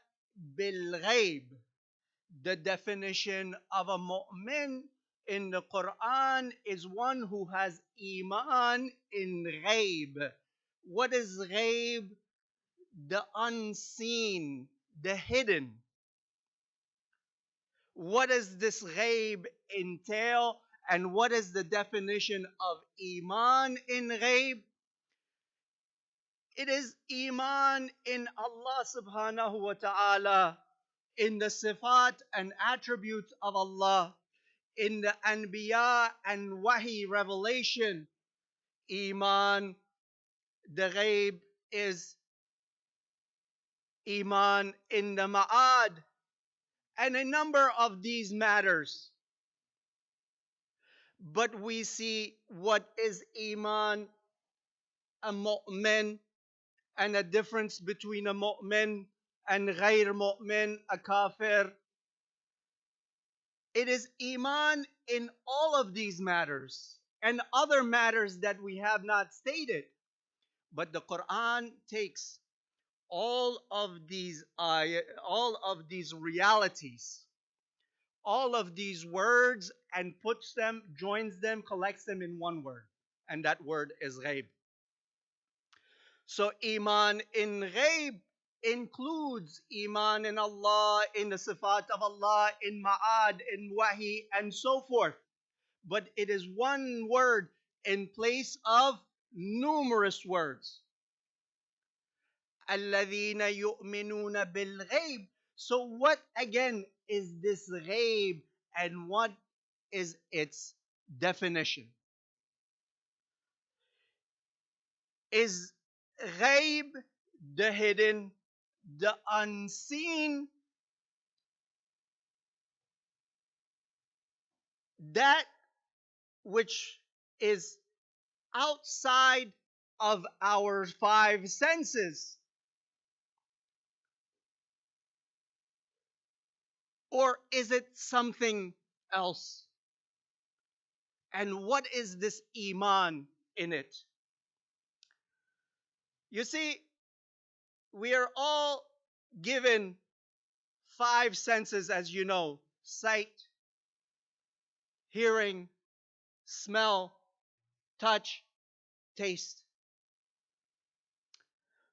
بِالْغَيْبِ. The definition of a mu'min in the Quran is one who has iman in ghaib. What is ghaib? The unseen, the hidden. What does this ghaib entail? And what is the definition of iman in ghaib? It is iman in Allah subhanahu wa ta'ala, in the sifat and attributes of Allah, in the anbiya and wahi revelation. Iman, the ghaib, is iman in the ma'ad, and a number of these matters. But we see what is iman, a mu'min, and a difference between a mu'min and ghayr mu'min, a kafir. It is iman in all of these matters and other matters that we have not stated. But the Quran takes all of these realities, all of these words, and puts them, joins them, collects them in one word, and that word is ghaib. So iman in ghaib includes iman in Allah, in the sifat of Allah, in ma'ad, in wahi, and so forth. But it is one word in place of numerous words. الَّذِينَ يُؤْمِنُونَ بِالْغَيْبِ. So what again is this ghaib, and what is its definition? Is ghaib the hidden, the unseen, that which is outside of our five senses? Or is it something else? And what is this iman in it? You see, we are all given five senses, as you know: sight, hearing, smell, touch, taste.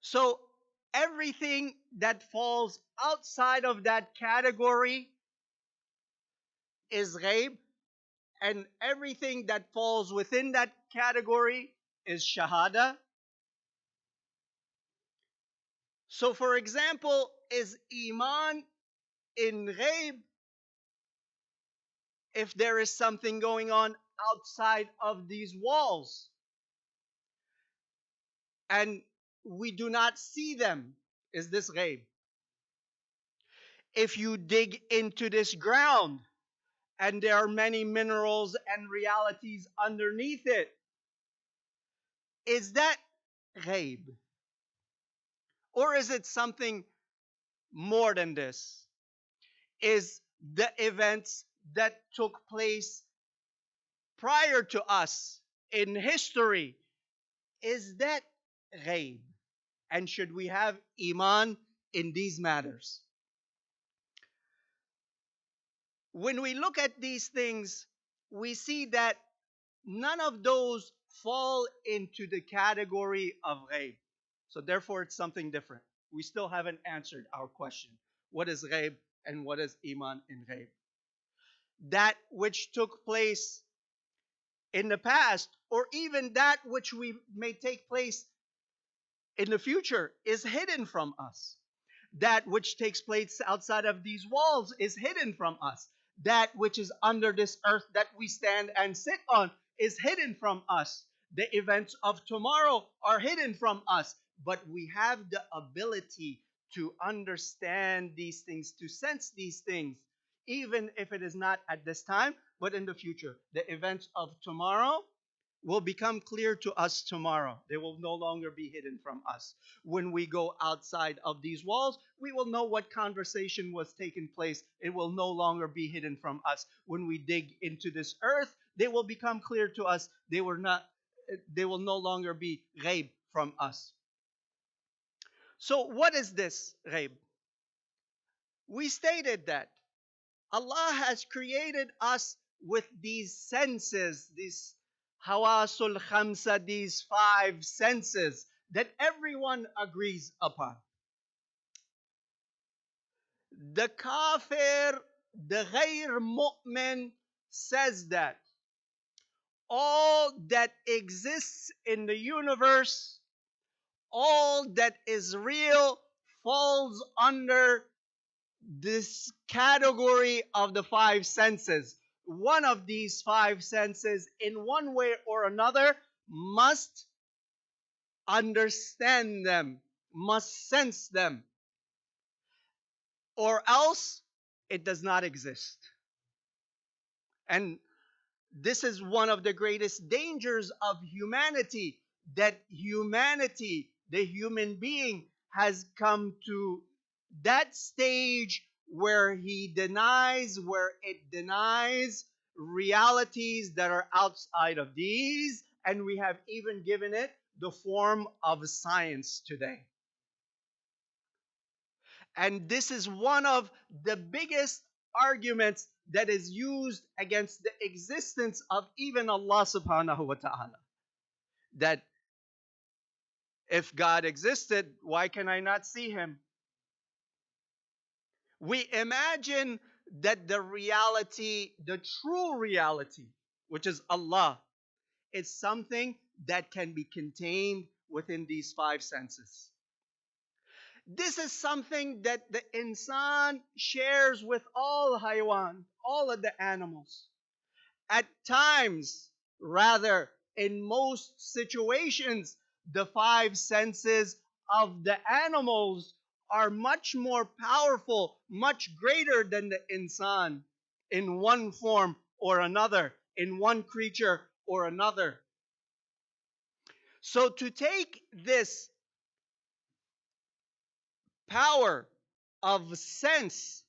So everything that falls outside of that category is ghaib, and everything that falls within that category is shahada. So for example, is iman in ghaib if there is something going on outside of these walls and we do not see them? Is this ghaib? If you dig into this ground and there are many minerals and realities underneath it, Is that ghaib? Or is it something more than this? Is the events that took place prior to us in history, is that ghaib? And should we have iman in these matters? When we look at these things, we see that none of those fall into the category of ghaib. So therefore, it's something different. We still haven't answered our question. What is ghaib and what is iman in ghaib? That which took place in the past, or even that which we may take place in the future, is hidden from us. That which takes place outside of these walls is hidden from us. That which is under this earth that we stand and sit on is hidden from us. The events of tomorrow are hidden from us. But we have the ability to understand these things, to sense these things, even if it is not at this time, but in the future. The events of tomorrow will become clear to us tomorrow. They will no longer be hidden from us. When we go outside of these walls, we will know what conversation was taking place. It will no longer be hidden from us. When we dig into this earth, they will become clear to us. They will no longer be ghaib from us. So what is this ghaib? We stated that Allah has created us with these senses, these hawasul khamsa, these 5 senses that everyone agrees upon. The kafir, the ghayr mu'min, says that all that exists in the universe, all that is real, falls under this category of the 5 senses. One of these 5 senses, in one way or another, must understand them, must sense them, or else it does not exist. And this is one of the greatest dangers of humanity, that humanity, the human being, has come to that stage where it denies realities that are outside of these, and we have even given it the form of science today. And this is one of the biggest arguments that is used against the existence of even Allah subhanahu wa ta'ala. That if God existed, why can I not see him? We imagine that the reality, the true reality, which is Allah, is something that can be contained within these 5 senses. This is something that the insan shares with all haywan, all of the animals. At times, rather, in most situations, the 5 senses of the animals are much more powerful, much greater than the insan in one form or another, in one creature or another. So to take this power of sense,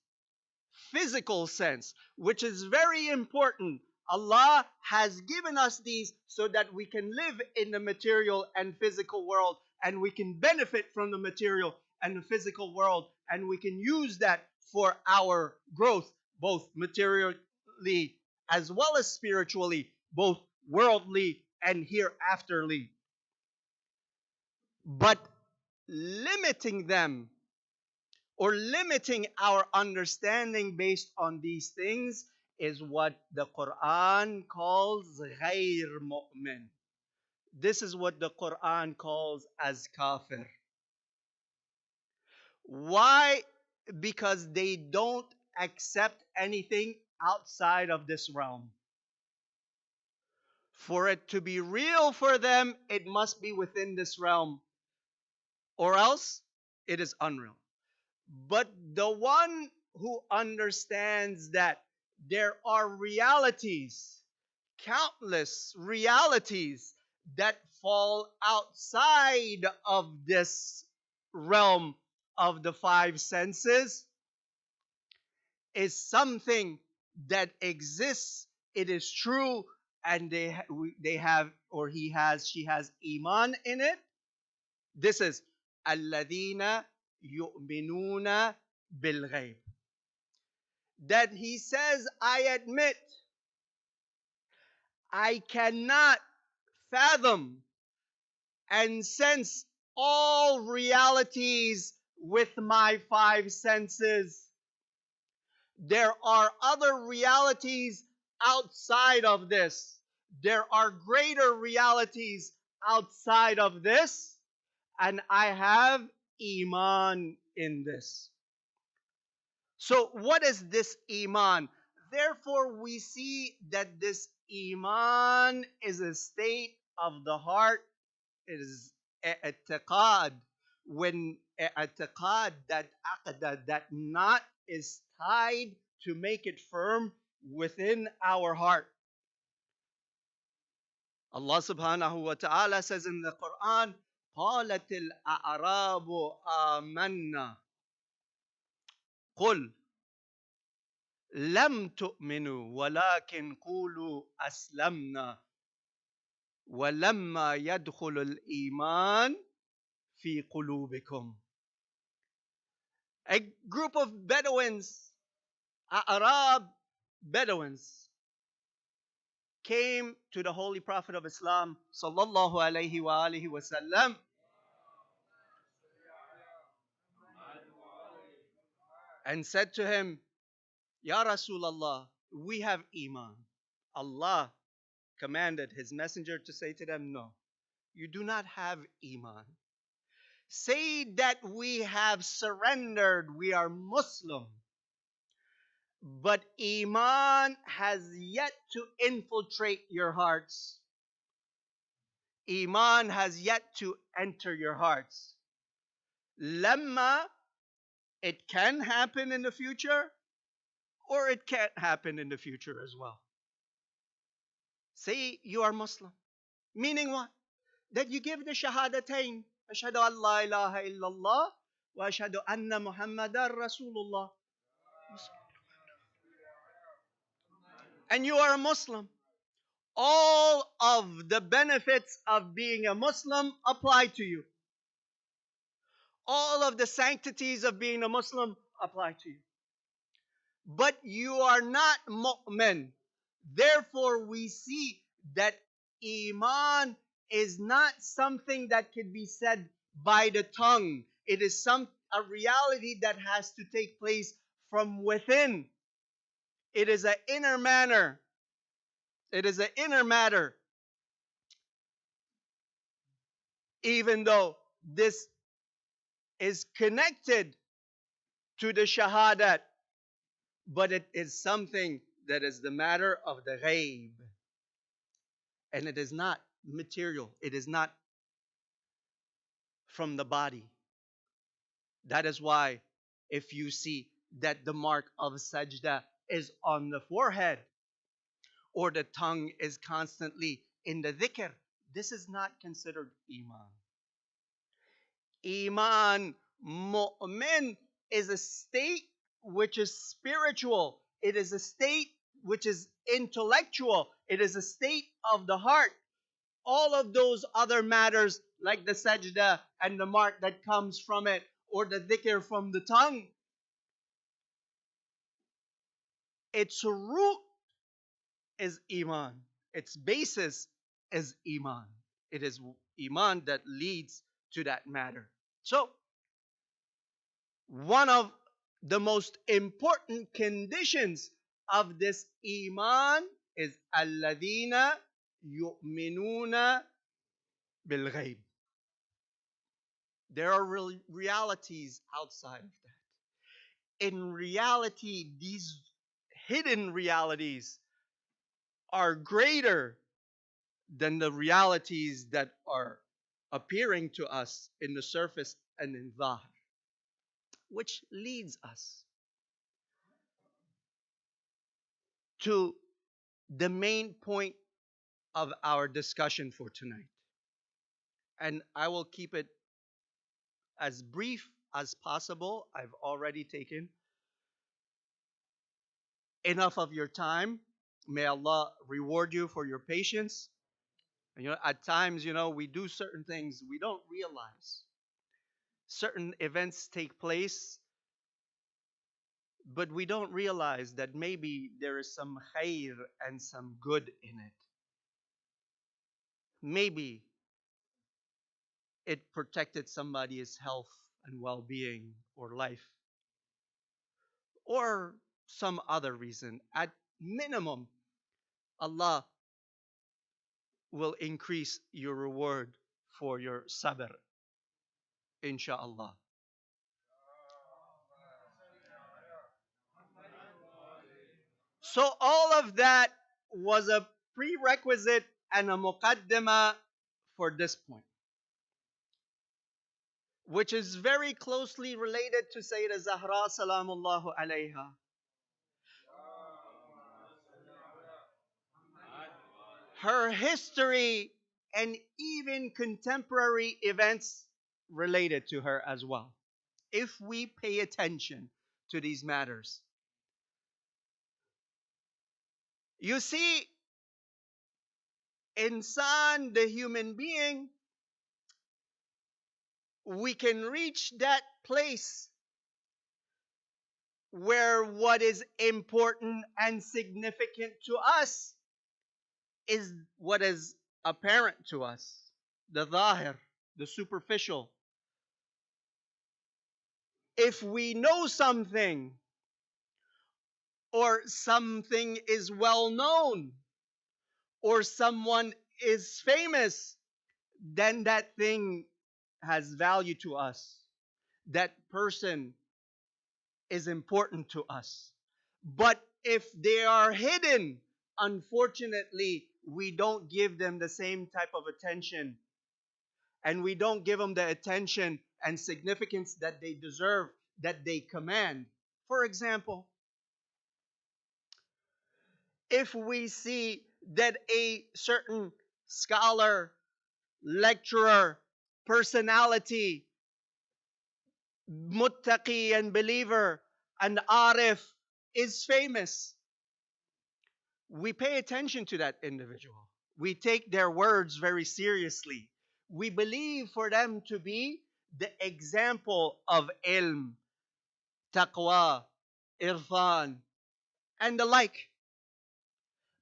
physical sense, which is very important. Allah has given us these so that we can live in the material and physical world, and we can benefit from the material and the physical world, and we can use that for our growth, both materially as well as spiritually, both worldly and hereafterly. But limiting them, or limiting our understanding based on these things, is what the Quran calls ghayr mu'min. This is what the Quran calls as kafir. Why? Because they don't accept anything outside of this realm. For it to be real for them, it must be within this realm, or else it is unreal. But the one who understands that there are realities, countless realities that fall outside of this realm of the five senses is something that exists. It is true, and they have, or he has, she has iman in it. This is alladina yu'minuna bil ghayb. That he says, I admit, I cannot fathom and sense all realities with my five senses. There are other realities outside of this. There are greater realities outside of this, and I have iman in this. So, what is this iman? Therefore, we see that this iman is a state of the heart. It is i'tiqad. When i'tiqad, that aqda, that knot is tied to make it firm within our heart. Allah subhanahu wa ta'ala says in the Quran, قالت الأعراب آمنا قل لم تؤمنوا ولكن قولوا أسلمنا ولما يدخل الإيمان في قلوبكم. A group of Bedouins, Arab Bedouins, came to the Holy Prophet of Islam, sallallahu alaihi wa alihi wasallam, and said to him, Ya Rasulullah, we have iman. Allah commanded his messenger to say to them, no, you do not have iman. Say that we have surrendered, we are Muslim. But iman has yet to infiltrate your hearts. Iman has yet to enter your hearts. Lamma, it can happen in the future, or it can't happen in the future as well. Say you are Muslim. Meaning what? That you give the shahadatain. Ashhadu an la ilaha illallah wa ashhadu anna Muhammadan Rasulullah. And you are a Muslim. All of the benefits of being a Muslim apply to you. All of the sanctities of being a Muslim apply to you. But you are not mu'min. Therefore, we see that iman is not something that can be said by the tongue. It is a reality that has to take place from within. It is an inner matter. It is an inner matter. Even though this is connected to the shahadat, but it is something that is the matter of the ghaib. And it is not material. It is not from the body. That is why if you see that the mark of sajda is on the forehead, or the tongue is constantly in the dhikr, this is not considered iman. Iman, mu'min, is a state which is spiritual. It is a state which is intellectual. It is a state of the heart. All of those other matters, like the sajda and the mark that comes from it, or the dhikr from the tongue, its root is iman. Its basis is iman. It is iman that leads to that matter. So, one of the most important conditions of this iman is alladina yu'minuna bil ghayb. There are realities outside of that. In reality, these hidden realities are greater than the realities that are appearing to us in the surface and in Zahra. Which leads us to the main point of our discussion for tonight. And I will keep it as brief as possible. I've already taken enough of your time. May Allah reward you for your patience. At times, we do certain things we don't realize. Certain events take place, but we don't realize that maybe there is some khair and some good in it. Maybe it protected somebody's health and well-being or life, or some other reason. At minimum, Allah will increase your reward for your sabr, insha'Allah. So all of that was a prerequisite and a muqaddimah for this point, which is very closely related to Sayyidah Zahra salamullahu alayha. Her history and even contemporary events related to her as well, if we pay attention to these matters. You see, insan, the human being, we can reach that place where what is important and significant to us is what is apparent to us, the zahir, the superficial. If we know something, or something is well known, or someone is famous, then that thing has value to us. That person is important to us. But if they are hidden, unfortunately, we don't give them the same type of attention. And we don't give them the attention and significance that they deserve, that they command. For example, if we see that a certain scholar, lecturer, personality, muttaqi and believer, and arif is famous, we pay attention to that individual. We take their words very seriously. We believe for them to be the example of ilm, taqwa, irfan, and the like.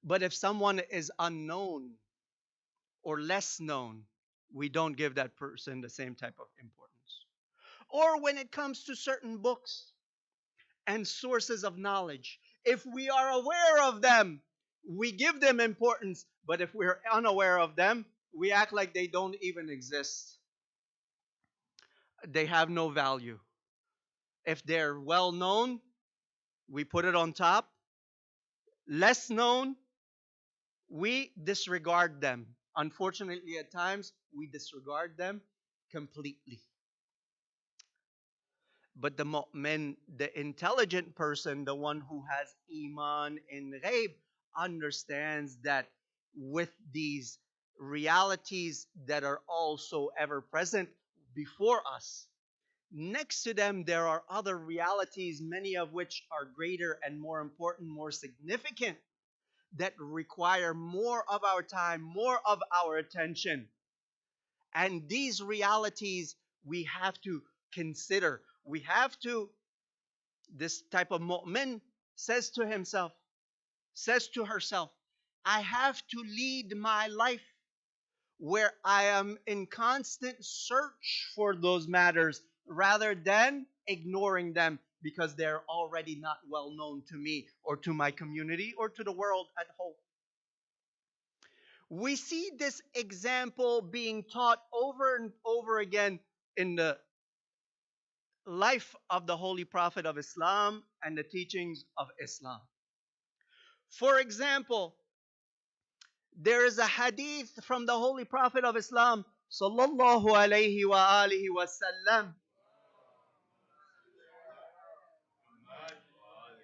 But if someone is unknown or less known, we don't give that person the same type of importance. Or when it comes to certain books and sources of knowledge, if we are aware of them, we give them importance. But if we're unaware of them, we act like they don't even exist. They have no value. If they're well known, we put it on top. Less known, we disregard them. Unfortunately, at times, we disregard them completely. But the mu'min, the intelligent person, the one who has iman in ghaib, understands that with these realities that are also ever present before us, next to them there are other realities, many of which are greater and more important, more significant, that require more of our time, more of our attention. And these realities we have to consider. We have to, this type of mu'min says to himself, says to herself, I have to lead my life where I am in constant search for those matters rather than ignoring them because they're already not well known to me or to my community or to the world at whole. We see this example being taught over and over again in the life of the Holy Prophet of Islam and the teachings of Islam. For example, there is a hadith from the Holy Prophet of Islam, sallallahu alayhi wa alihi wa sallam,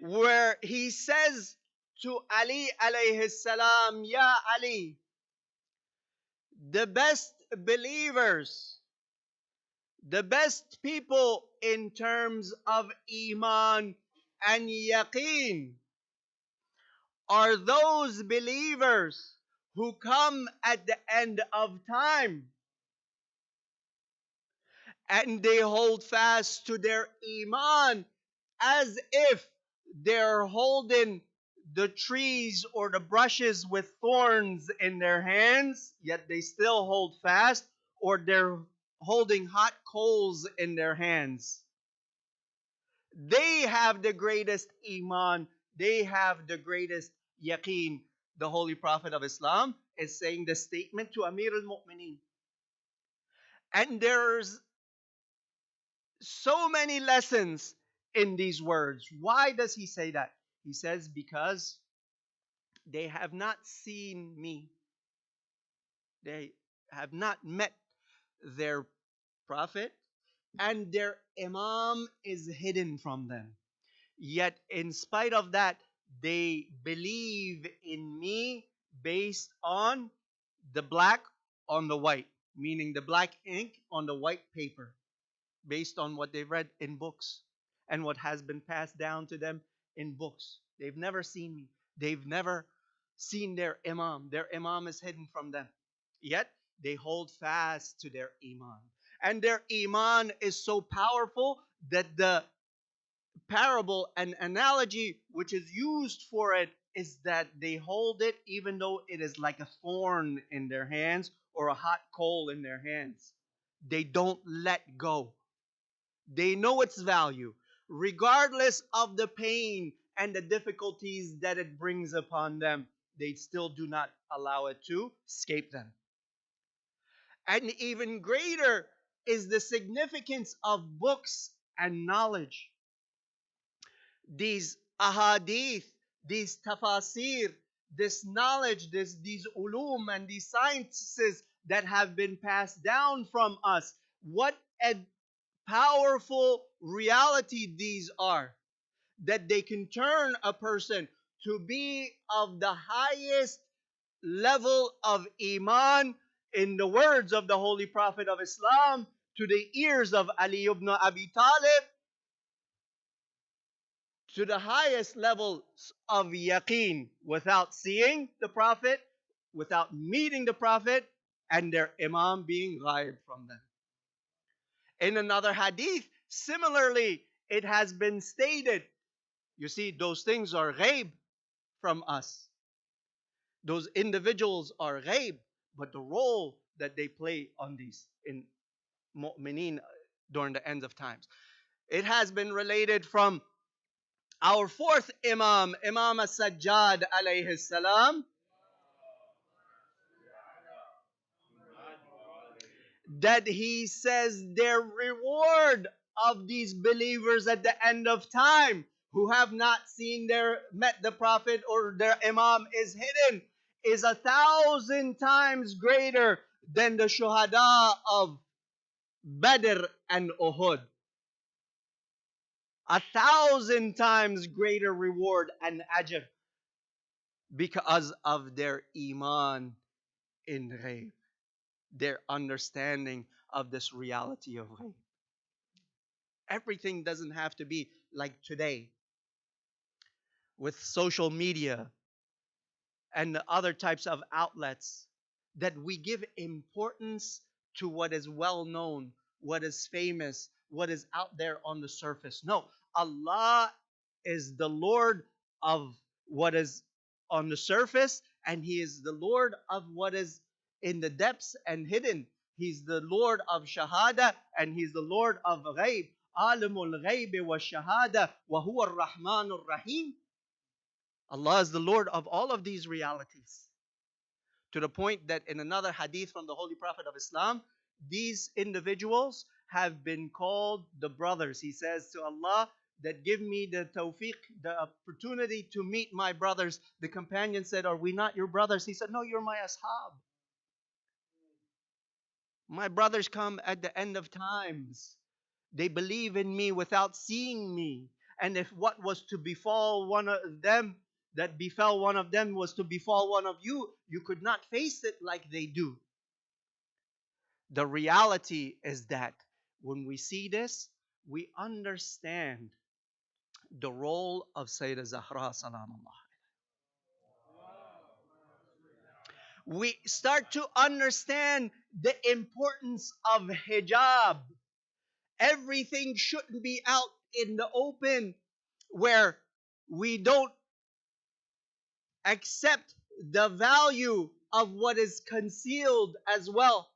where he says to Ali alayhi salam, Ya Ali, the best believers, the best people in terms of iman and yaqeen are those believers who come at the end of time and they hold fast to their iman as if they're holding the trees or the brushes with thorns in their hands, yet they still hold fast, or they're holding hot coals in their hands. They have the greatest iman, they have the greatest yaqeen. The Holy Prophet of Islam is saying the statement to Amir al-Mu'mineen. And there's so many lessons in these words. Why does he say that? He says, because they have not seen me. They have not met their prophet, and their imam is hidden from them. Yet, in spite of that, they believe in me based on the black on the white, meaning the black ink on the white paper, based on what they've read in books and what has been passed down to them in books. They've never seen me. They've never seen their imam. Their imam is hidden from them. Yet they hold fast to their iman. And their iman is so powerful that the parable and analogy which is used for it is that they hold it even though it is like a thorn in their hands or a hot coal in their hands. They don't let go. They know its value, regardless of the pain and the difficulties that it brings upon them. They still do not allow it to escape them. And even greater is the significance of books and knowledge. These ahadith, these tafasir, this knowledge, these ulum and these sciences that have been passed down from us. What a powerful reality these are, that they can turn a person to be of the highest level of iman, in the words of the Holy Prophet of Islam, to the ears of Ali ibn Abi Talib, to the highest levels of yaqeen without seeing the Prophet, without meeting the Prophet, and their imam being ghaib from them. In another hadith, similarly, it has been stated, you see, those things are ghaib from us. Those individuals are ghaib, but the role that they play on these in mu'mineen during the end of times. It has been related from our fourth Imam, Imam as-Sajjad alayhi salam, that he says their reward of these believers at the end of time who have not met the Prophet, or their Imam is hidden, is 1,000 times greater than the shuhada of Badr and Uhud. 1,000 times greater reward and ajr because of their iman in ghaib, their understanding of this reality of ghaib. Everything doesn't have to be like today with social media and the other types of outlets, that we give importance to what is well known, what is famous, what is out there on the surface. No, Allah is the Lord of what is on the surface, and He is the Lord of what is in the depths and hidden. He's the Lord of Shahada, and He's the Lord of Ghaib. Alimul Ghaibi wa Shahada wa huwa ar-Rahmanur Rahim. Allah is the Lord of all of these realities. To the point that in another hadith from the Holy Prophet of Islam, these individuals have been called the brothers. He says to Allah that give me the tawfiq, the opportunity to meet my brothers. The companion said, are we not your brothers? He said, no, you're my ashab. My brothers come at the end of times. They believe in me without seeing me. And if what was to befall one of them, that befell one of them, was to befall one of you, you could not face it like they do. The reality is that when we see this, we understand the role of Sayyidah Zahra salamullah. We start to understand the importance of hijab. Everything shouldn't be out in the open where we don't accept the value of what is concealed as well.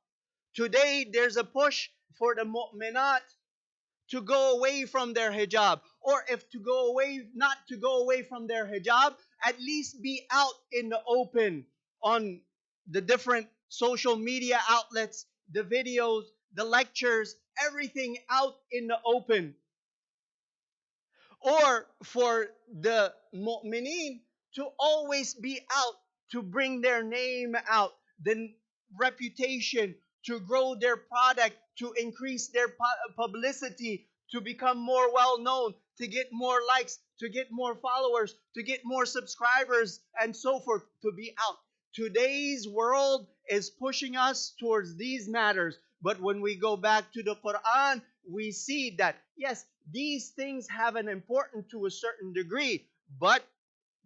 Today, there's a push for the mu'minat to go away from their hijab, or if to go away, not to go away from their hijab, at least be out in the open on the different social media outlets, the videos, the lectures, everything out in the open. Or for the mu'mineen to always be out, to bring their name out, the reputation, to grow their product, to increase their publicity, to become more well known, to get more likes, to get more followers, to get more subscribers, and so forth, to be out. Today's world is pushing us towards these matters. But when we go back to the Quran, we see that, yes, these things have an importance to a certain degree, but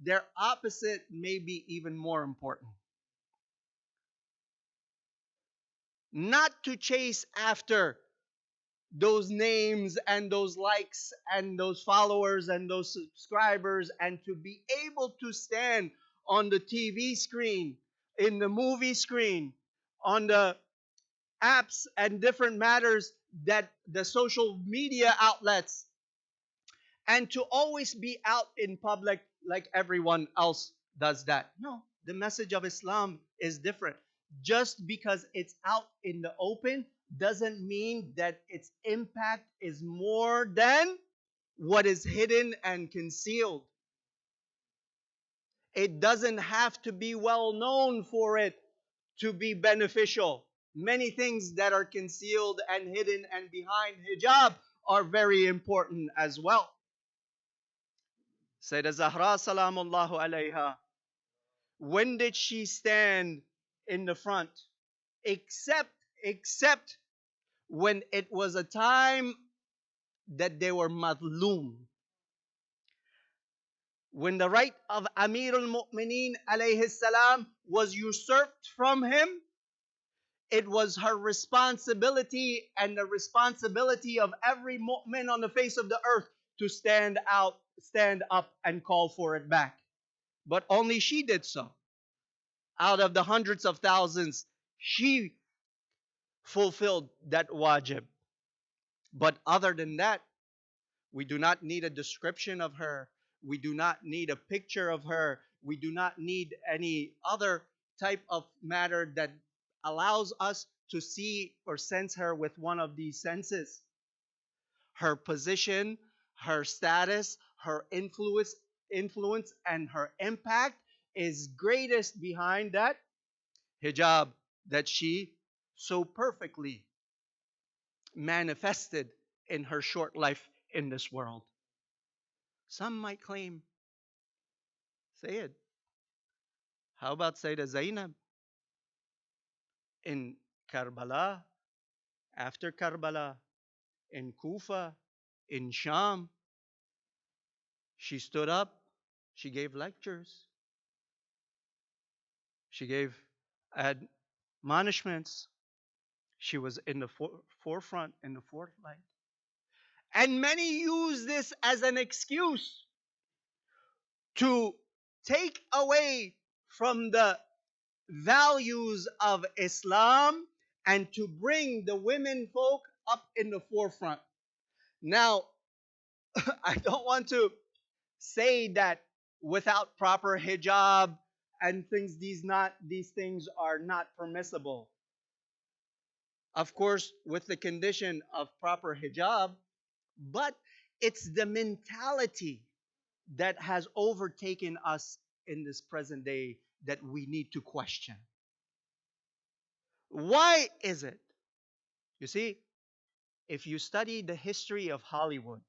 their opposite may be even more important. Not to chase after those names and those likes and those followers and those subscribers, and to be able to stand on the TV screen, in the movie screen, on the apps and different matters that the social media outlets, and to always be out in public like everyone else does that. No, the message of Islam is different. Just because it's out in the open doesn't mean that its impact is more than what is hidden and concealed. It doesn't have to be well known for it to be beneficial. Many things that are concealed and hidden and behind hijab are very important as well. Sayyidah Zahra salamullahu alayha, when did she stand in the front? Except when it was a time that they were madloom. When the right of Amir al-Mu'mineen alayhi salam was usurped from him, it was her responsibility and the responsibility of every mu'min on the face of the earth to stand up and call for it back. But only she did so. Out of the hundreds of thousands, she fulfilled that wajib. But other than that, we do not need a description of her. We do not need a picture of her. We do not need any other type of matter that allows us to see or sense her with one of these senses. Her position, her status, her influence, and her impact is greatest behind that hijab that she so perfectly manifested in her short life in this world. Some might claim, Sayyid, how about Sayyidah Zainab in Karbala, after Karbala, in Kufa, in Sham? She stood up, she gave lectures, she gave admonishments. She was in the forefront, in the forefront. And many use this as an excuse to take away from the values of Islam and to bring the women folk up in the forefront. Now, I don't want to say that without proper hijab and things, these things are not permissible. Of course, with the condition of proper hijab, but it's the mentality that has overtaken us in this present day that we need to question. Why is it? You see, if you study the history of Hollywood,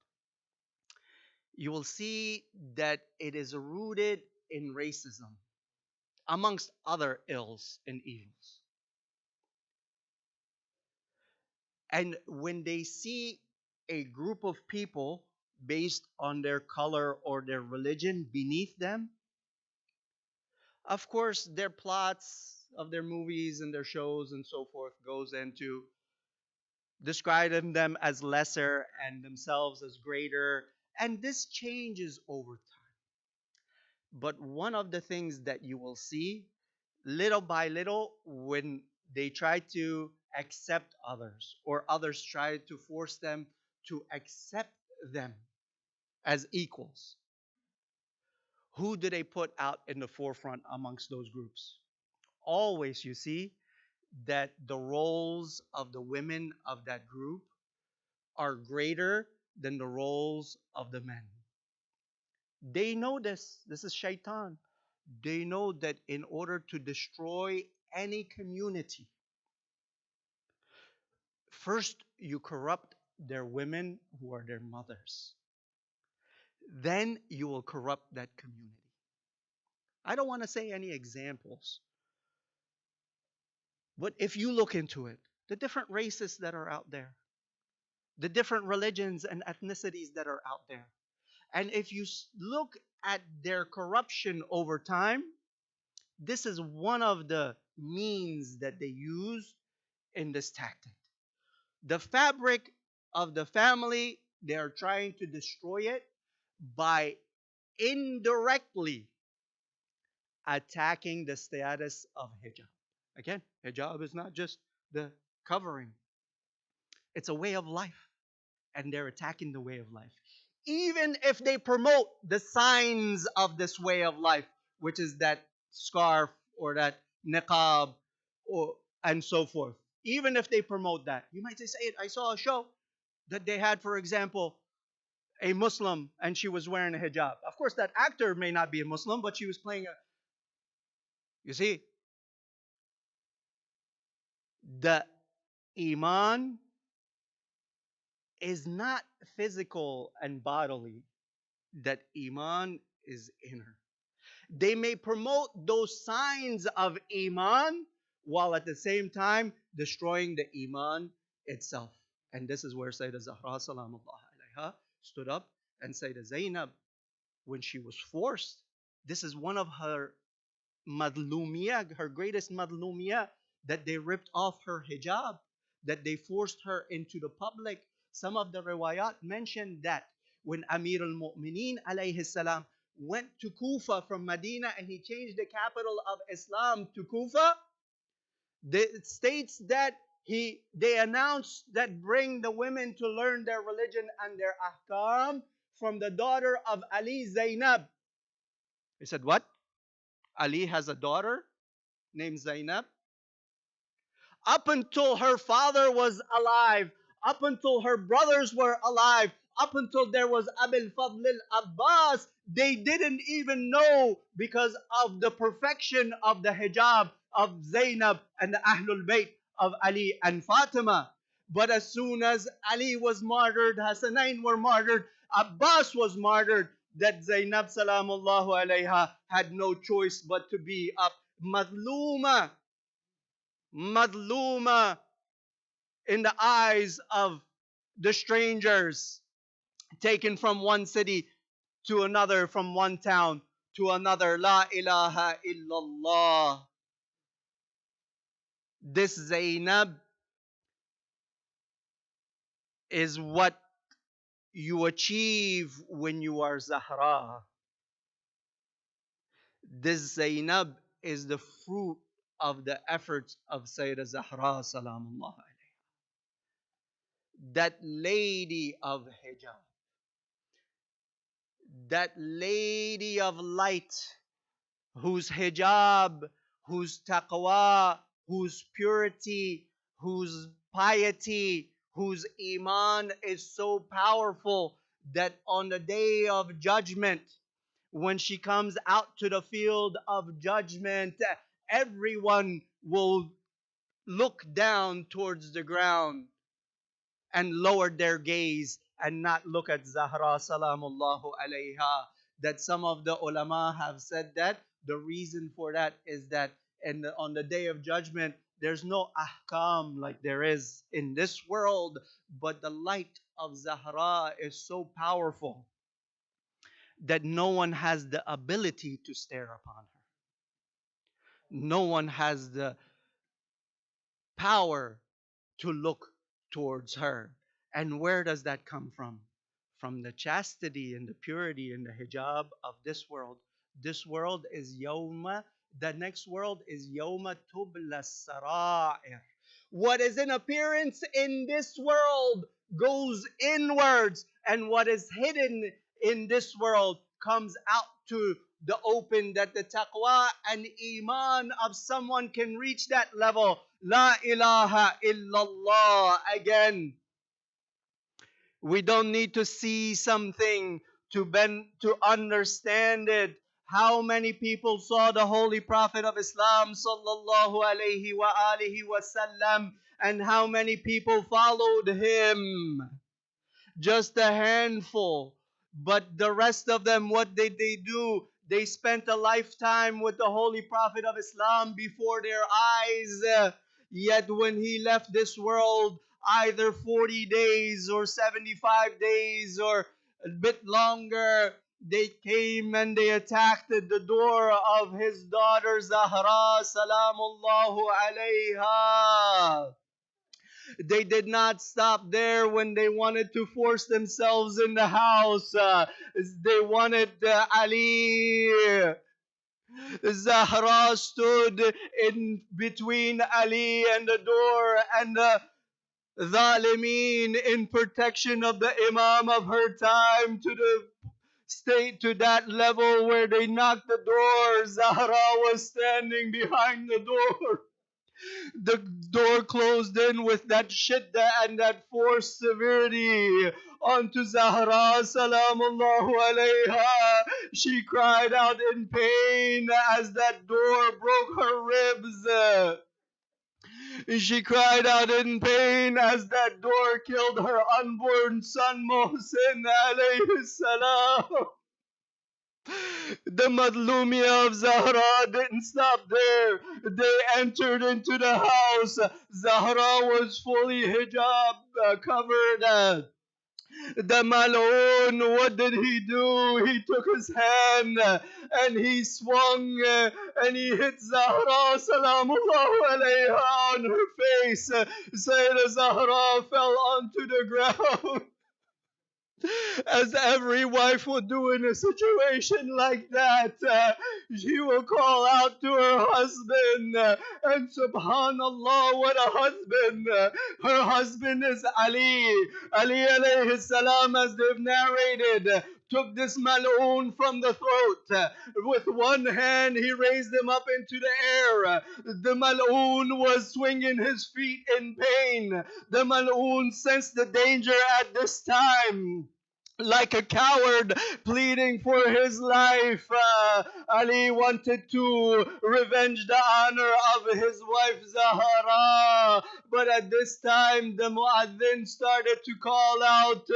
you will see that it is rooted in racism, amongst other ills and evils. And when they see a group of people based on their color or their religion beneath them, of course, their plots of their movies and their shows and so forth goes into describing them as lesser and themselves as greater. And this changes over time. But one of the things that you will see little by little when they try to accept others or others try to force them to accept them as equals, who do they put out in the forefront amongst those groups? Always you see that the roles of the women of that group are greater than the roles of the men. They know this. This is shaitan. They know that in order to destroy any community, first you corrupt their women who are their mothers. Then you will corrupt that community. I don't want to say any examples, but if you look into it, the different races that are out there, the different religions and ethnicities that are out there, and if you look at their corruption over time, this is one of the means that they use in this tactic. The fabric of the family, they are trying to destroy it by indirectly attacking the status of hijab. Again, hijab is not just the covering, it's a way of life, and they're attacking the way of life. Even if they promote the signs of this way of life, which is that scarf or that niqab or and so forth. Even if they promote that, you might say, I saw a show that they had, for example, a Muslim and she was wearing a hijab. Of course, that actor may not be a Muslim, but she was playing a. You see, the iman is not physical and bodily, that iman is inner. They may promote those signs of iman while at the same time destroying the iman itself. And this is where Sayyidah Zahra salamullah alayha stood up and Sayyidah Zainab, when she was forced, this is one of her madlumiyah, her greatest madlumiyah, that they ripped off her hijab, that they forced her into the public. Some of the riwayat mentioned that when Amir al-Mu'mineen alayhi salam went to Kufa from Medina and he changed the capital of Islam to Kufa, it states that they announced that bring the women to learn their religion and their ahkam from the daughter of Ali, Zainab. He said, what? Ali has a daughter named Zainab? Up until her father was alive, up until her brothers were alive, up until there was Abil Fadl al-Abbas, they didn't even know because of the perfection of the hijab of Zainab and the Ahlul Bayt of Ali and Fatima. But as soon as Ali was martyred, Hassanain were martyred, Abbas was martyred, that Zainab salamullahu alayha had no choice but to be up madluma in the eyes of the strangers, taken from one city to another, from one town to another. La ilaha illallah. This Zainab is what you achieve when you are Zahra. This Zainab is the fruit of the efforts of Sayyidah Zahra salamullah alayha. That lady of hijab, that lady of light, whose hijab, whose taqwa, whose purity, whose piety, whose iman is so powerful that on the day of judgment, when she comes out to the field of judgment, everyone will look down towards the ground and lower their gaze and not look at Zahra salamullahu alayha. That some of the ulama have said that the reason for that is that on the day of judgment, There's no ahkam like there is in this world, but the light of Zahra is so powerful that no one has the ability to stare upon her. No one has the power to look towards her. And where does that come from? From the chastity and the purity and the hijab of this world. This world is yawma. The next world is yawma tubla sara'ir. What is in appearance in this world goes inwards, and what is hidden in this world comes out to the open, that the taqwa and iman of someone can reach that level. La ilaha illallah. Again, we don't need to see something to understand it. How many people saw the Holy Prophet of Islam sallallahu alaihi wa alihi wasallam, and how many people followed him? Just a handful. But the rest of them, what did they do? They spent a lifetime with the Holy Prophet of Islam before their eyes. Yet when he left this world, either 40 days or 75 days or a bit longer, they came and they attacked the door of his daughter Zahra, salamullahu alayha. They did not stop there when they wanted to force themselves in the house. They wanted Ali. Zahra stood in between Ali and the door and the Zalimeen in protection of the Imam of her time, to the state, to that level where they knocked the door. Zahra was standing behind the door. The door closed in with that shidda and that forced severity onto Zahra salamullahu alayha. She cried out in pain as that door broke her ribs. She cried out in pain as that door killed her unborn son Mohsin alayhi salam. The Madlumia of Zahra didn't stop there. They entered into the house. Zahra was fully hijab covered. The Mal'un, what did he do? He took his hand and he swung and he hit Zahra salamullahu alayha on her face. Sayyidah Zahra fell onto the ground. As every wife would do in a situation like that, she will call out to her husband, and subhanallah, what a husband! Her husband is Ali. Ali alayhi salam, as they've narrated, took this mal'oon from the throat. With one hand, he raised him up into the air. The mal'oon was swinging his feet in pain. The mal'oon sensed the danger at this time. Like a coward pleading for his life, Ali wanted to revenge the honor of his wife Zahra. But at this time, the muaddin started to call out,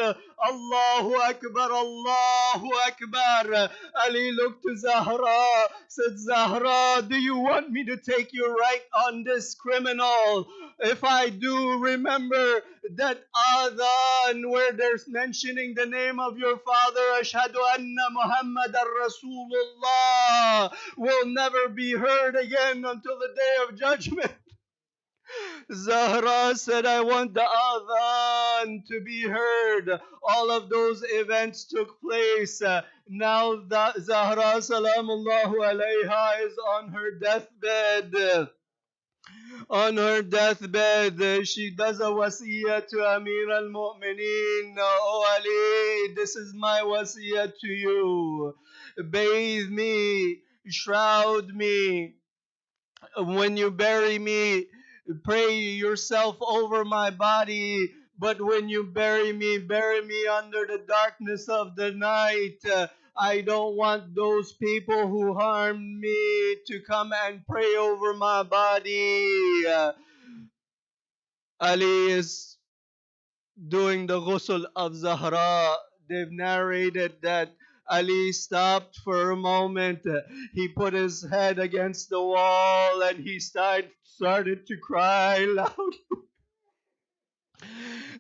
Allahu Akbar, Allahu Akbar. Ali looked to Zahra, said, Zahra, do you want me to take you right on this criminal? If I do, remember that adhan where there's mentioning the name of your father, Ashhadu anna Muhammadan Rasulullah, will never be heard again until the day of judgment. Zahra said, I want the adhan to be heard. All of those events took place. Now that Zahra salamullahu alayha is on her deathbed. On her deathbed, she does a wasiyah to Amir al-Mu'mineen. Oh Ali, this is my wasiyah to you. Bathe me, shroud me. When you bury me, pray yourself over my body. But when you bury me under the darkness of the night. I don't want those people who harmed me to come and pray over my body. Ali is doing the ghusl of Zahra. They've narrated that Ali stopped for a moment. He put his head against the wall and he started to cry loud.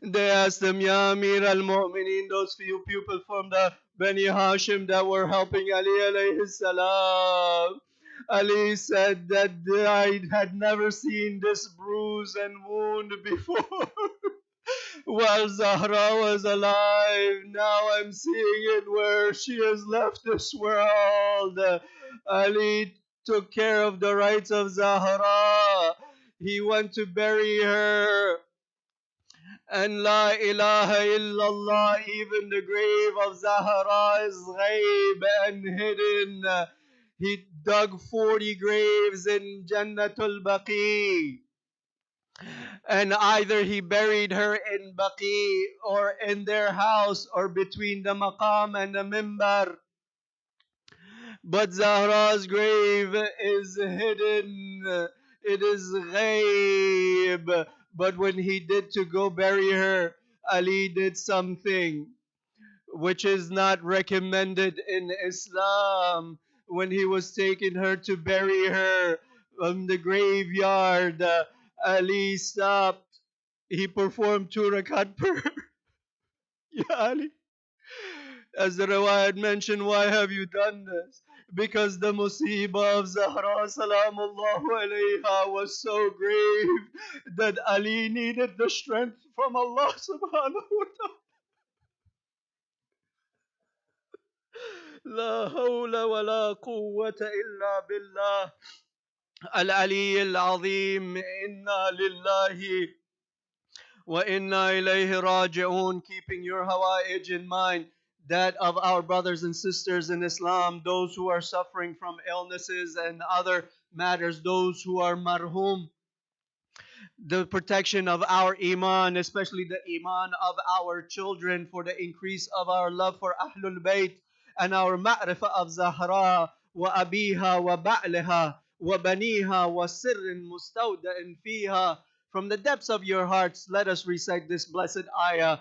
They asked him, Ya Amir al-Mu'mineen, those few people from the Bani Hashim that were helping Ali alayhi salam. Ali said that I had never seen this bruise and wound before. While Zahra was alive, now I'm seeing it where she has left this world. Ali took care of the rights of Zahra. He went to bury her. And La ilaha illallah, even the grave of Zahra is ghaib and hidden. He dug 40 graves in Jannatul Baqi. And either he buried her in Baqi or in their house or between the maqam and the mimbar. But Zahra's grave is hidden. It is ghaib. But when he did to go bury her, Ali did something which is not recommended in Islam. When he was taking her to bury her from the graveyard, Ali stopped. He performed 2 rakat prayer. Ya Ali, as the riwayat mentioned, why have you done this? Because the musibah of Zahra salamullahu alayha was so grave that Ali needed the strength from Allah subhanahu wa ta'ala. لا حول ولا قوة إلا بالله العلي العظيم إنا لله وإنا إليه راجعون. Keeping your hawa'ij in mind, that of our brothers and sisters in Islam, those who are suffering from illnesses and other matters, those who are marhum, the protection of our iman, especially the iman of our children, for the increase of our love for Ahlul Bayt and our ma'rifah of Zahra wa abiha wa ba'liha wa baniha wa sirrin mustawda'in fiha. From the depths of your hearts, let us recite this blessed ayah.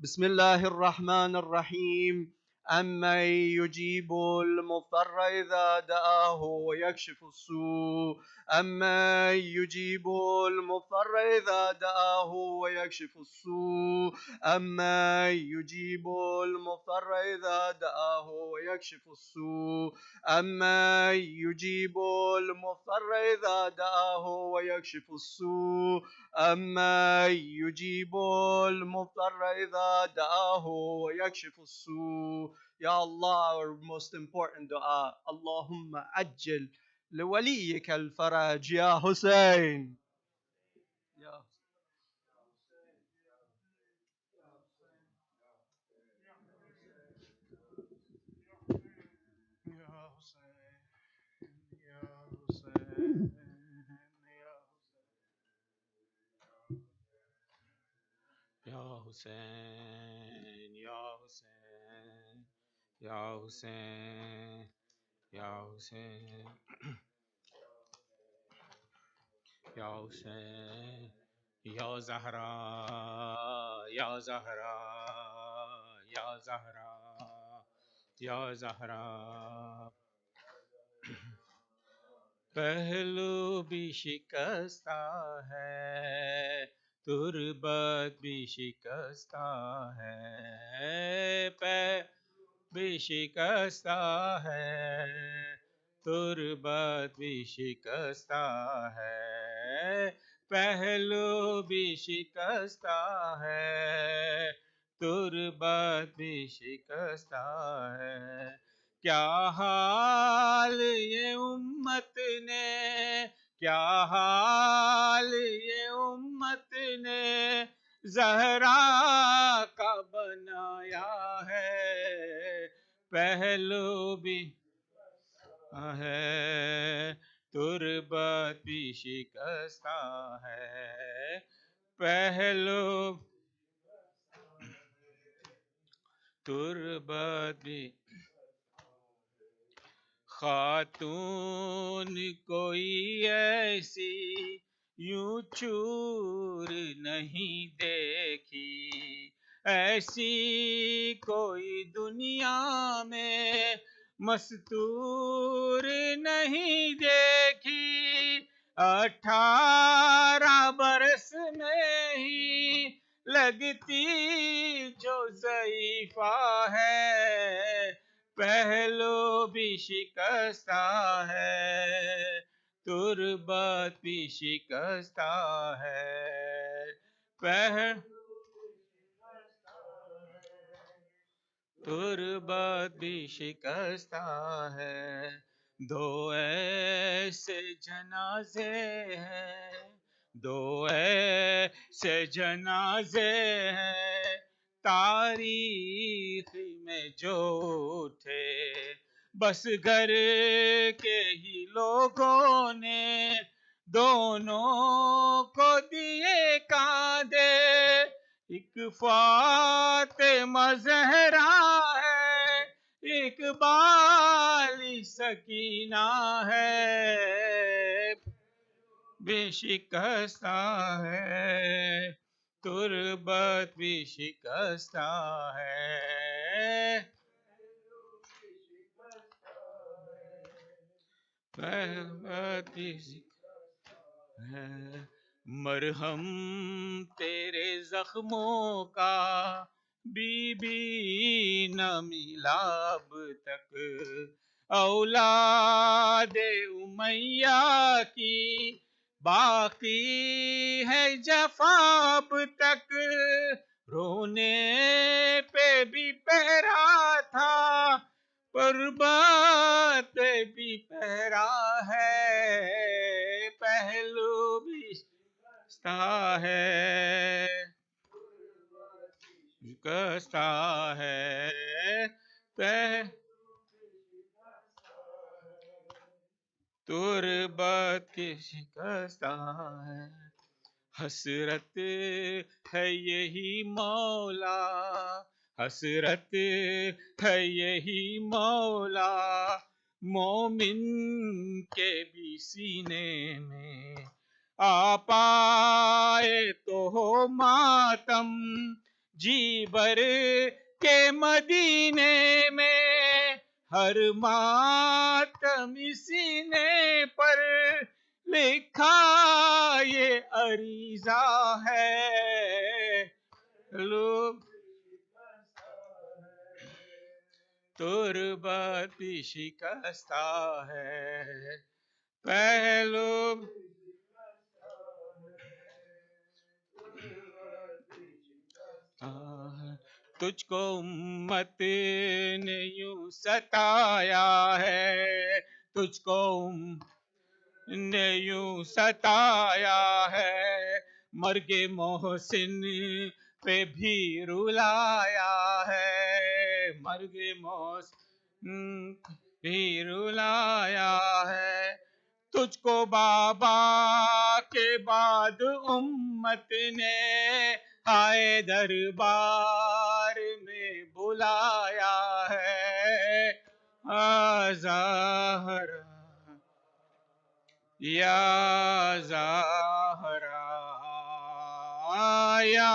Bismillahir Rahmanir Rahim. أَمَّن يُجِيبُ الْمُضْطَرَّ إِذَا دَعَاهُ وَيَكْشِفُ السُّوءَ أَمَّن يُجِيبُ الْمُضْطَرَّ إِذَا دَعَاهُ وَيَكْشِفُ السُّوءَ أَمَّن يُجِيبُ الْمُضْطَرَّ إِذَا دَعَاهُ وَيَكْشِفُ السُّوءَ أَمَّن يُجِيبُ الْمُضْطَرَّ إِذَا دَعَاهُ وَيَكْشِفُ السُّوءَ أَمَّن يُجِيبُ الْمُضْطَرَّ إِذَا دَعَاهُ وَيَكْشِفُ السُّوءَ. Ya Allah, our most important dua. Allahumma ajjil لوليك الفرج يا حسين. يا Ya Hussein, Ya Hussein, Ya Hussein, Ya Hussein, Ya Hussein, Ya Zahra, Ya Zahra, Ya Zahra, Ya Zahra. पहलू भी शिकस्ता है, तुरबत भी शिकस्ता है, भी शिकस्ता है, तुरबत भी शिकस्ता है, पहलू भी शिकस्ता है, तुरबत भी शिकस्ता है. क्या हाल ये उम्मत ने, क्या हाल ये उम्मत ने ज़हरा का बनाया है. पहलू भी है, तुरबत भी शिकस्ता है, पहलू तुरबत भी. खातून कोई ऐसी यूं चूर नहीं देखी, ایسی کوئی دنیا میں مستور نہیں دیکھی، 18 برس میں ہی لگتی جو ضعیفہ ہے، پہلو بھی شکستہ ہے، تربت بھی شکستہ ہے، تربت بھی شکستہ ہے، دو ایسے جنازے ہیں، دو ایسے جنازے ہیں تاریخ میں جو اٹھے، بس گھر کے ہی لوگوں نے دونوں کو دیے کاندھے، ایک فاطمہ زہرا ہے، ایک بالی سکینہ ہے، بھی شکستہ ہے، تربت بھی شکستہ ہے، تربت بھی شکستہ ہے، مرہم تیرے زخموں کا بی بی نہ ملا اب تک، اولاد امیہ کی باقی ہے جفا اب تک، رونے پہ بھی پہرا تھا قربت پہ بھی پہرا ہے، پہلو بھی شکستہ ہے، شکستہ ہے، تربت کی شکستہ ہے، حسرت ہے یہی مولا، حسرت ہے یہی مولا، مومن کے بھی سینے میں آ پائے تو ہو ماتم، جی بر کے مدینے میں ہر ماتم سینے پر لکھا یہ عریضہ ہے، لوگ تربت بھی شکستہ ہے، پہلو تجھ کو امت نے یوں ستایا ہے، تجھ کو نے یوں ستایا ہے، مرگ محسن پہ بھی رلایا ہے، مرگ محسن بھی رلایا ہے، تجھ کو بابا کے بعد امت نے آئے دربار میں بلایا ہے، زہرا یا زہرا یا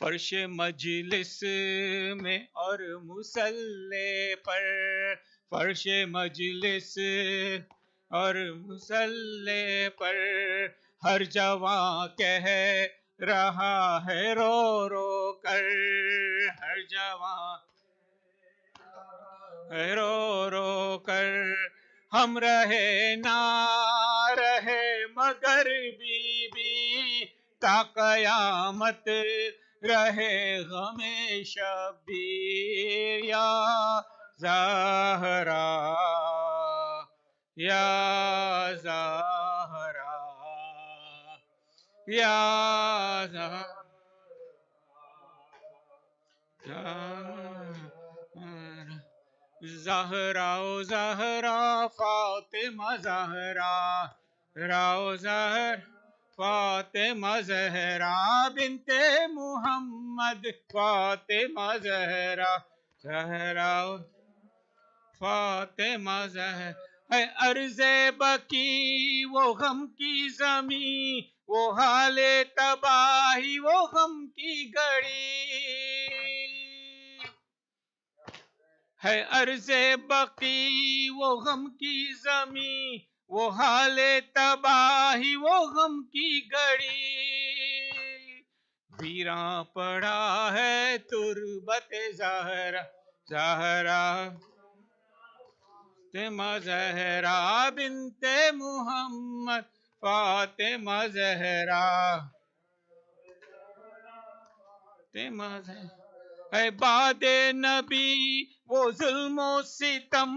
فرش مجلس میں اور مصلی پر، فرش مجلس اور مصلی پر ہر جواں کہہ رہا ہے رو رو کر، ہر جواں رو رو کر، ہم رہے نہ رہے مگر بی بی تا قیامت رہے غم شبیر، یا زہرا یا زہرا یا زہرا زہرا و زہرا فاطمہ زہرا، راو زہر فاطمہ زہرا بنت محمد، فاطمہ زہرا، زہرا فاطمہ زہرا، ہے عرض بکی وہ غم کی زمیں، وہ حال تباہی وہ غم کی گھڑی، ہے عرض بقی وہ غم کی زمیں، وہ حال تباہی وہ غم کی گھڑی، ویراں پڑا ہے تربت زہرا، زہرا فاطمہ زہرا بنت محمد، فاطمہ زہرا، فاطمہ زہرا ہے باد نبی وہ ظلم و ستم،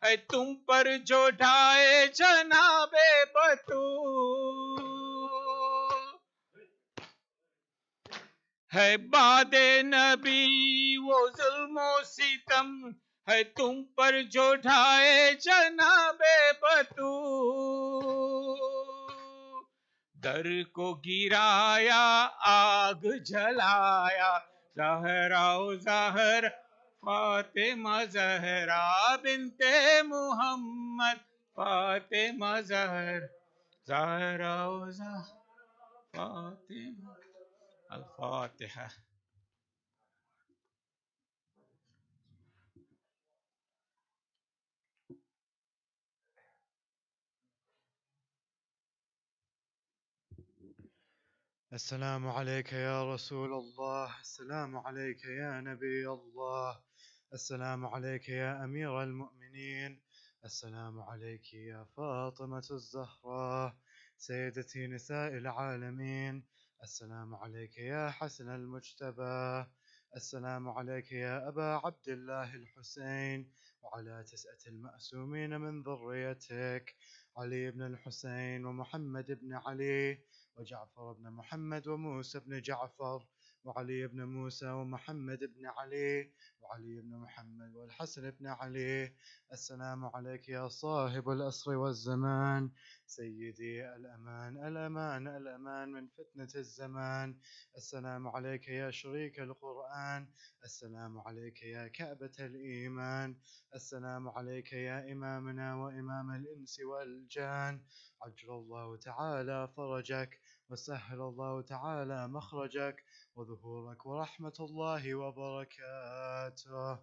ہے تم پر جو ڈھائے جناب بطول، ہے باد نبی وہ ظلم و ستم، ہے تم پر جو ڈھائے جناب بطول، در کو گرایا آگ جلایا، زہرا و زہر فاطمہ زہرا بنت محمد، فاطمہ زہر، زہرا و زہر فاطمہ. الفاتحة. السلام عليك يا رسول الله، السلام عليك يا نبي الله، السلام عليك يا أمير المؤمنين، السلام عليك يا فاطمة الزهراء سيدتي نساء العالمين، السلام عليك يا حسن المجتبى، السلام عليك يا أبا عبد الله الحسين، وعلى 9 المأسومين من ذريتك، علي بن الحسين ومحمد بن علي وجعفر بن محمد وموسى بن جعفر وعلي بن موسى ومحمد بن علي وعلي بن محمد والحسن بن علي. السلام عليك يا صاحب الأسر والزمان، سيدي الأمان الأمان الأمان من فتنة الزمان. السلام عليك يا شريك القرآن، السلام عليك يا كعبة الإيمان، السلام عليك يا إمامنا وإمام الإنس والجان، عجل الله تعالى فرجك، وسهل الله تعالى مخرجك، وظهورك ورحمة الله وبركاته.